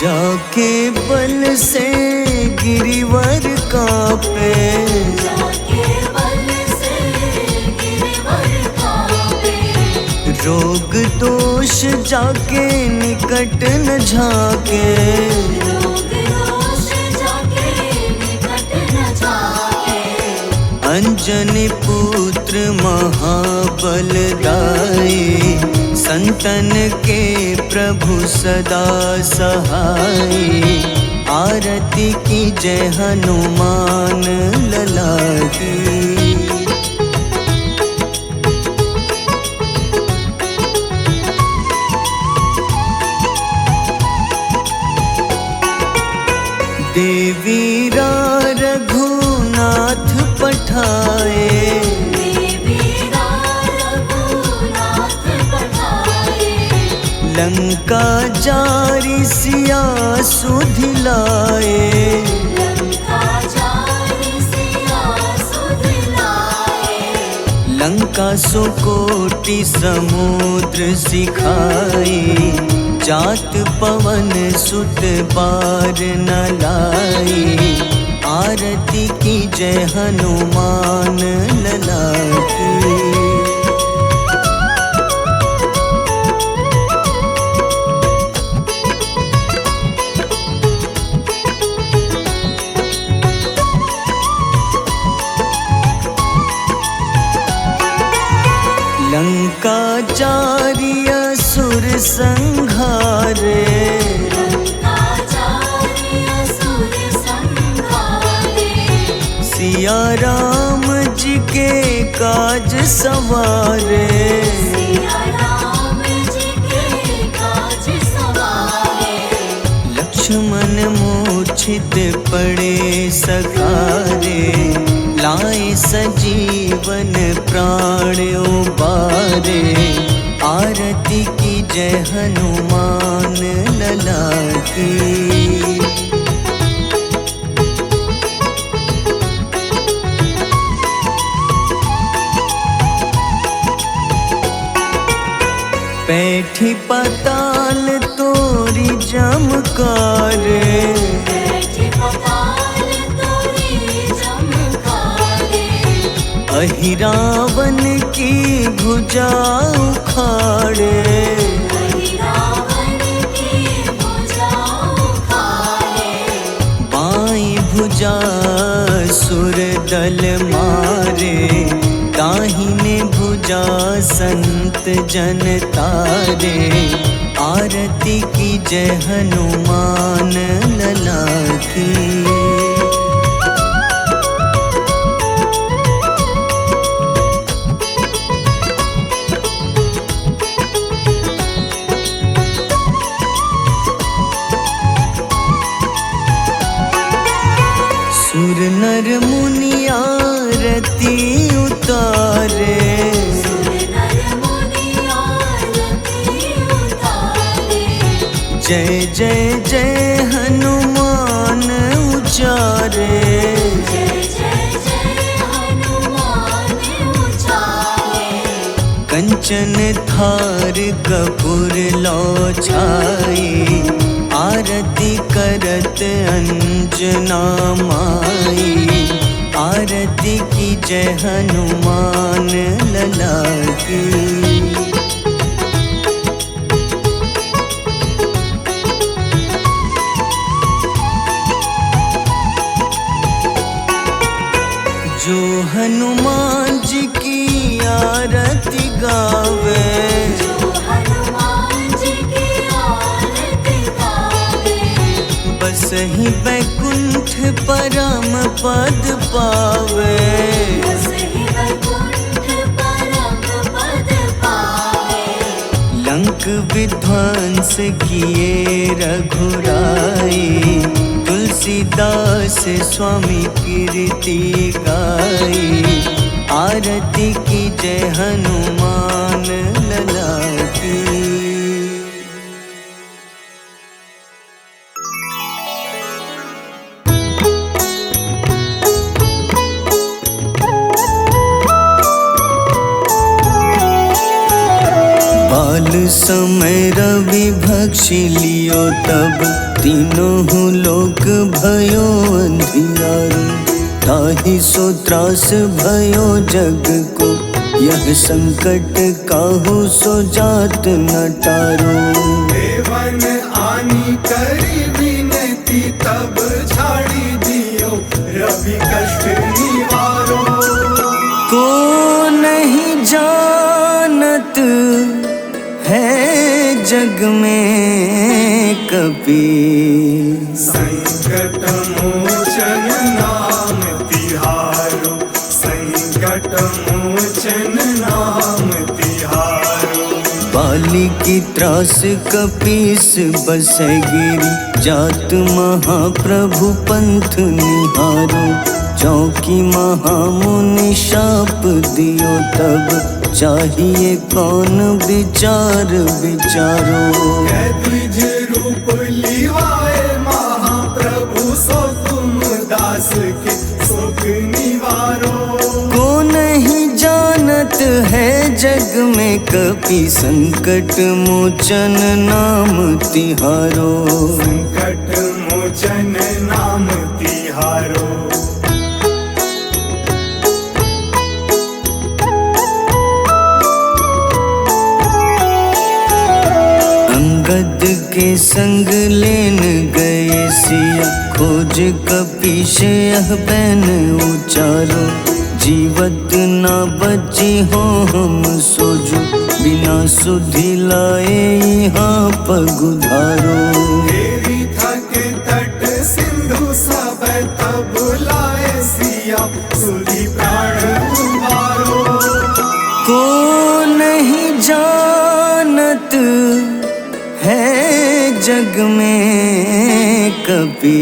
जाके बल से गिरिवर कांपे, जाके बल से गिरवर कांपे। रोग दोष जाके निकट न झाके। रोग दोष जाके निकट न जाके। अंजनी पुत्र महाबलदाई, संतन के प्रभु सदा सहाय। आरती की जय हनुमान लला की। देवीरा रघुनाथ पठाए, देवीरा रघुनाथ पठाए। लंका जारी सिया सुधिलाए। लंका जारी सिया सुधिलाए। लंका सुकोटि समुद्र सिखाए, जात पवन सुत बार न लाए। आरती की जय हनुमान लला की। लंका जारी असुर संघारे, लंका जारी असुर संघारे। सिया राम जी के काज सवारे। सिया राम जी के काज सवारे। लक्ष्मण मूर्छित पड़े सकारे, लाए सजीवन प्राण उबारे। आरती की जय हनुमान लला की। बैठी पाताल तोरी जमकारे, बैठी पाताल तोरी जमकारे। अहिरावन की भुजा उखाड़े। रावण की भुजा उखाड़े। बाईं भुजा सुर दल मारे, दाहिने भुजा संत जन तारे। आरती की जय हनुमान लला की। सुर नर मुनि आरती उतारे, सुर नर मुनि आरती उतारे। जय जय जय हनुमान उचारे। जय जय जय हनुमान उचारे। कंचन थार कपूर लो छाई, आरती करत अंजना माई। आरती की जय हनुमान लला की। जो हनुमान जी की आरती गावे, जो हनुमान जी की आरती गावे। बस ही बैकुंठ वैकुंठ परम पद पावे। बसहि वैकुंठ परम पद पावे। लंक विध्वंस किए रघुराई, तुलसीदास स्वामी कीर्ति गाई। आरती की जय हनुमान लला की। बाल समय रवि भक्षि लियो तब, तीनों लोक भयो अंधियारो। ताहि सो त्रास भयो जग को, यह संकट काहू सो जात न टारो। देवन आनी करी विनती, तब छाड़ी दियो रवि कष्ट निवारो। को नहीं जानत है जग में कपि, संकट मोचन नाम तिहारो। संकट मोचन नाम तिहारो। बाली की त्रास कपीस बसै गिरी, जात महाप्रभु पंथ निहारो। चौकी महामुनि शाप दियो तब, चाहिए कौन विचार विचारो। द्विज रूप लिवाए महाप्रभु, सो तुम दास के सुख निवारो। को नहीं जानत है जग में कपि, संकट मोचन नाम तिहारो। संकट मोचन नाम तिहारो। अंगद के संग लेन गए सिया, खोज कपीश यह बैन उचारो। जीवत ना बची हो हम सोजो, बिना सुधि लाए यहाँ पगुधारो। तेरी थके तट सिंधु सब, तब लाए सिया सुधि प्राण उबारो। को नहीं जानत है जग में कपि,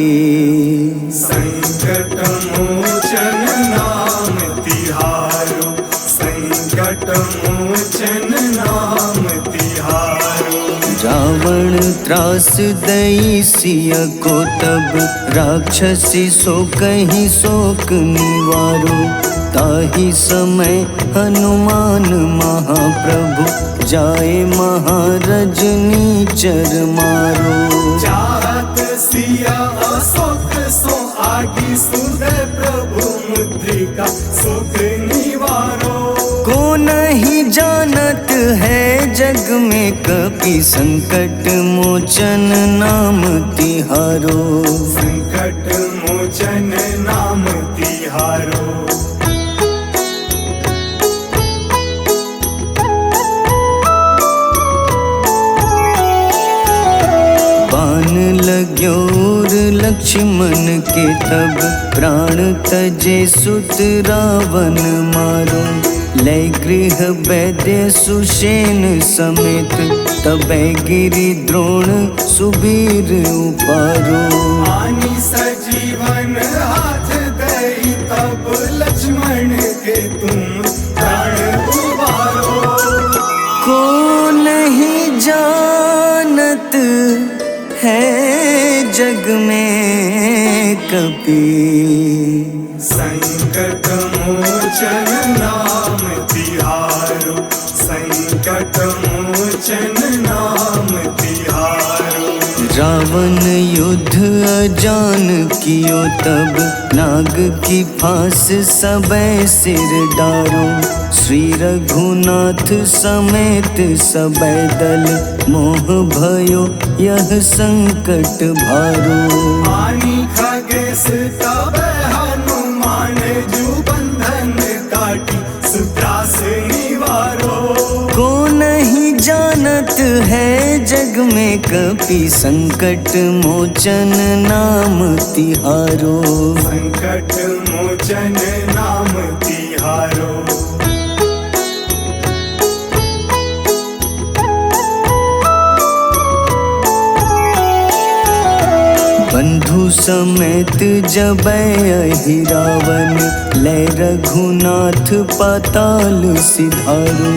संकट मोचन नाम तिहारो। संकट मोचन नाम तिहारो। रावण त्रास दई सिया को तब, राक्षसी सो कहीं शोक निवारो। ताहि समय हनुमान महाप्रभु, जाए महारजनी चर मारो। चाहत सिया अशोक सो आगी, सुदय प्रभु मुद्रिका सुख निवारो। को नहीं जानत है जग में कपि, संकट मोचन नाम तिहारो। संकट मोचन नाम तिहारो। बाण लग्योर लक्ष्मण के तब, प्राण तजे सुत रावण मारो। लय गृह वैद्य सुषेण समेत, तबै गिरि द्रोण सुबीर उपारो। आनी सजीवन हाथ दई, तब लक्ष्मण के तुम प्राण उबारो। को नहीं जानत है जग में कपि, संकट मोचन नाम तिहारो। संकट मोचन नाम तिहारो। रावण युद्ध अजान कियो तब, नाग की फांस सबे सिर डारो। श्री रघुनाथ समेत सबे दल, मोह भयो यह संकट भारो। आनी खगेश तब हनुमान, जो बंधन काटी सुत्रास निवारो। को नहीं जानत है जग में कपि संकट मोचन नाम तिहारो। संकट मोचन नाम तिहारो। बंधु समेत जबै अहि रावण, लै रघुनाथ पाताल सिधारो।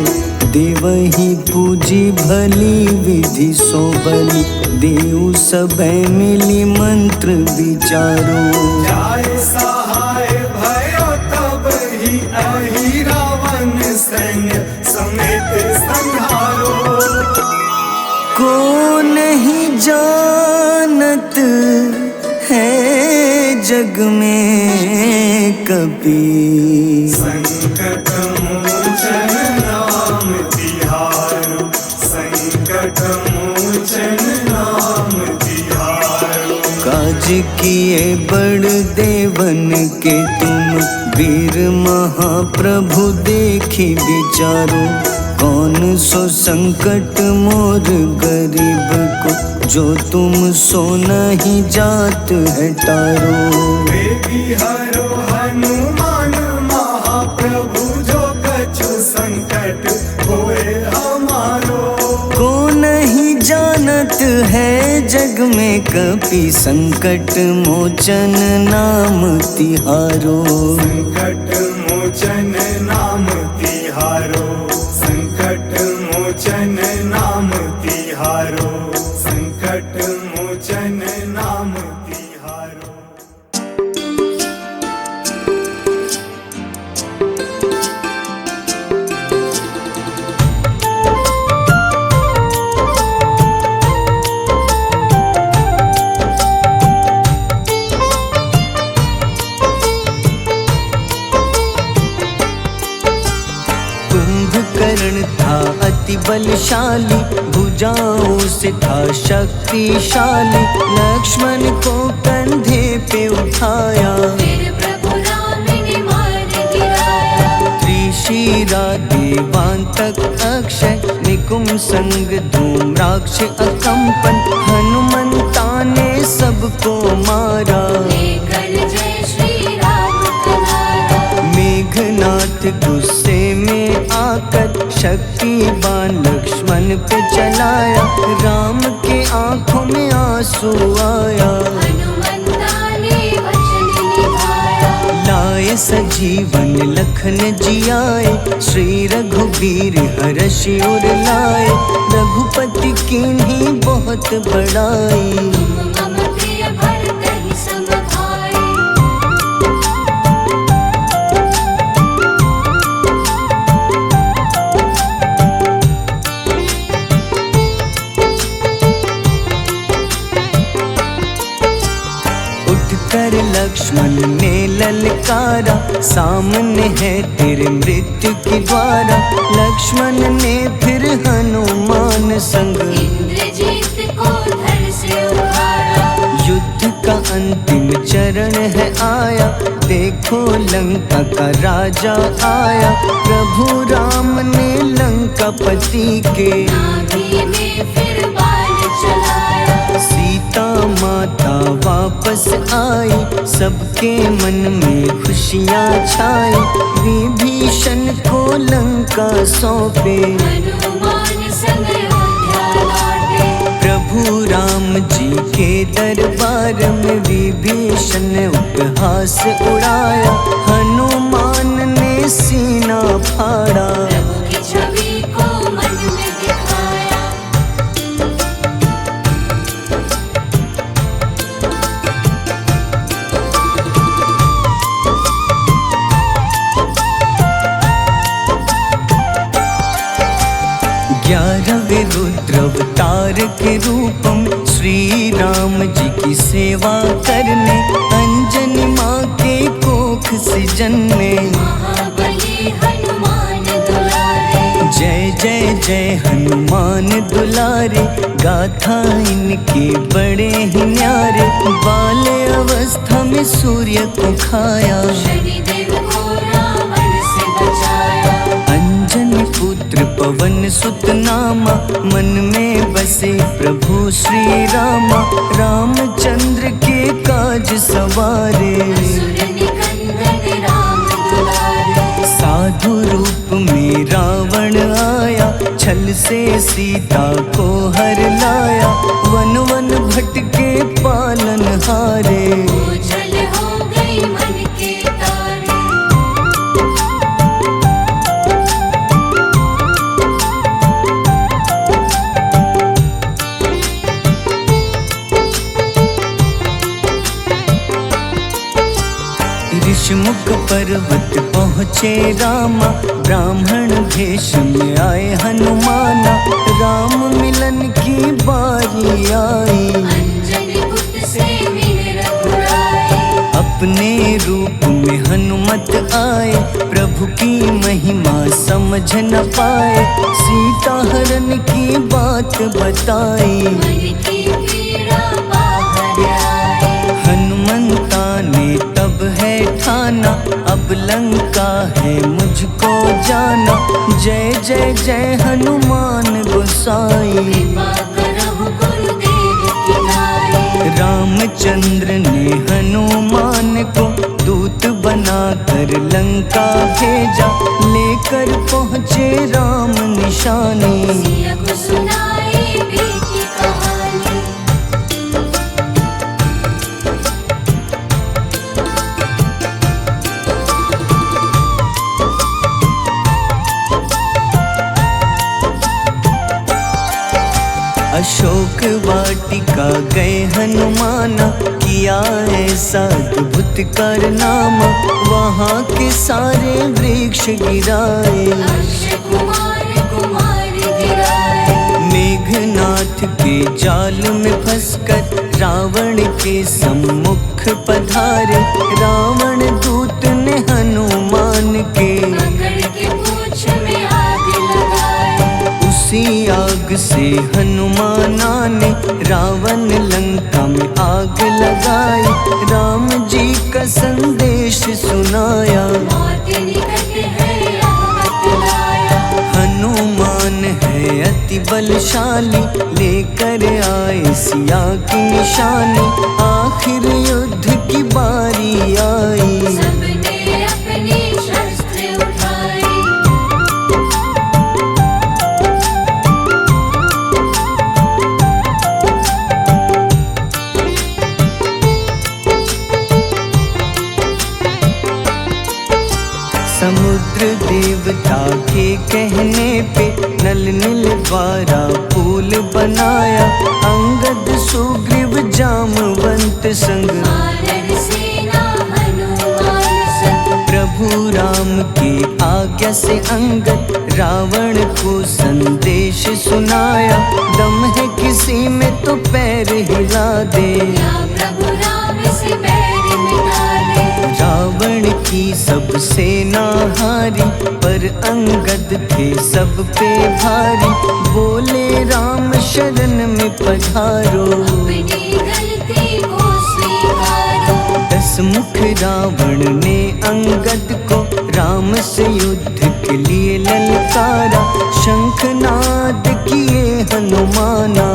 देवहि पूजी भली विधि सो बलि, देव सबै मिली मंत्र विचारो। जाय सहाय भयो तब ही अहि रावण, सैन्य समेत संहारो। को नहीं जानत है जग में कपि, संकट मोचन नाम तिहारो। संकट मोचन नाम तिहारो। काज किए बड़ देवन के तुम, वीर महाप्रभु देखी विचारो। कौन सो संकट मोर गरीब को, जो तुम सो नहीं जात है टारो। बेबी हरो हनुमान महाप्रभु, जो कछु संकट होए हमारो। को नहीं जानत है जग में कपि, संकट मोचन नाम तिहारो। संकट मोचन नाम तिहारो। संकट मोचन नाम तिहारो। संकट मोचन नाम तिहारो। कुंभकर्ण था अति बलशाली, भुजाओं से था शक्तिशाली। लक्ष्मण को कंधे पे उठाया, फिर प्रभु राम ने मार गिराया। त्रिशिरा देवांतक अक्षय, निकुम संग धूम्राक्ष अकंपन। हनुमंता ने सबको मारा, लेकर जय श्री राम कनारा। मेघनाथ गुस्से में आकर, शक्तिवान लक्ष्मण पे चलाया। राम के आंखों में आंसू आया, हनुमंता ने वचन निभाया। लाए सजीवन लखन जियाए, श्री रघुवीर हर्षि उर लाए। रघुपति कीन्ही बहुत बड़ाई, मम प्रिय भरत ही सम भाई। उठकर लक्ष्मण ने ललकारा, सामने है तेरे मृत्यु की द्वारा। लक्ष्मण ने फिर हनुमान संग, इंद्रजीत को धर से उतारा। युद्ध का अंतिम चरण है आया, देखो लंका का राजा आया। प्रभु राम ने लंकापति के, नाभि में फिर बाण चलाया। सीता माता वापस आई, सबके मन में खुशियाँ छाई। विभीषण को लंका सौंपे, हनुमान संग अयोध्या लौटे। प्रभु राम जी के दरबार में विभीषण उपहास उड़ाया। हनुमान ने सीना फाड़ा, प्रभु की छवि को मन में दिखाया। ग्यारहवें रुद्र अवतार के रूपम, श्री राम जी की सेवा करने। अंजनी माँ के कोख से जन्मे, महाबली हनुमान दुलारे। जय जय जय हनुमान दुलारे। गाथा इनके बड़े ही न्यारे, बाल्य अवस्था में सूर्य को खाया। शनिदेव को रावण से बचाया। अंजनी पुत्र पवन सुत नामा, मन में बसे प्रभु श्री रामा। रामचंद्र के काज सवारे, असुर निकंदन राम दुलारे। साधु रूप में रावण आया, छल से सीता को हर लाया। वन वन भटके पालन हारे, ओझल हो गई मन के तारे। ऋषमुख पर्वत पहुँचे रामा, ब्राह्मण भेष में आए हनुमाना। राम मिलन की बारी आई, अंजनी पुत्र से मिल रघुराई। अपने रूप में हनुमत आए, प्रभु की महिमा समझ न पाए। सीता हरण की बात बताई, मन की पीड़ा बाहर आई। हनुमंता ने तब है ठाना, अब लंका है मुझको जाना। जय जय जय हनुमान गोसाई, कृपा करहु गुरुदेव की नाई। रामचंद्र ने हनुमान को दूत बनाकर लंका भेजा। लेकर पहुँचे राम निशानी, सिया को सुनाई बीती कहानी। अशोक वाटिका गए हनुमाना, किया ऐसा अद्भुत कारनामा। वहाँ के सारे वृक्ष गिराए, अक्षय कुमार कुमार गिराए। मेघनाथ के जाल में फंसकर रावण के सम्मुख पधारे। रावण दूत ने हनुमान के पकड़ के पूंछ में आग लगाए। उसी आग से हनुमाना ने रावण लंका में आग लगाई। राम जी का संदेश सुनाया, मौत निकट है यह बतलाया। हनुमान है अति बलशाली, लेकर आए सिया की निशानी। आखिर युद्ध की बारी आई, सबने अपनी शस्त्र उठाई। समुद्र देवता के कहने पे नल नील द्वारा पुल बनाया। अंगद सुग्रीव जामवंत संग, वानर सेना हनुमान संग। प्रभु राम की आज्ञा से अंगद रावण को संदेश सुनाया। दम है किसी में तो पैर हिला दे, या प्रभु राम से बैर मिटा दे। रावण की सब सेना हारी, पर अंगद थे सब पे भारी। बोले राम शरण में पधारो, अपनी गलती को स्वीकारो। 10 मुख रावण ने अंगद को राम से युद्ध के लिए ललकारा। शंखनाद किए हनुमाना,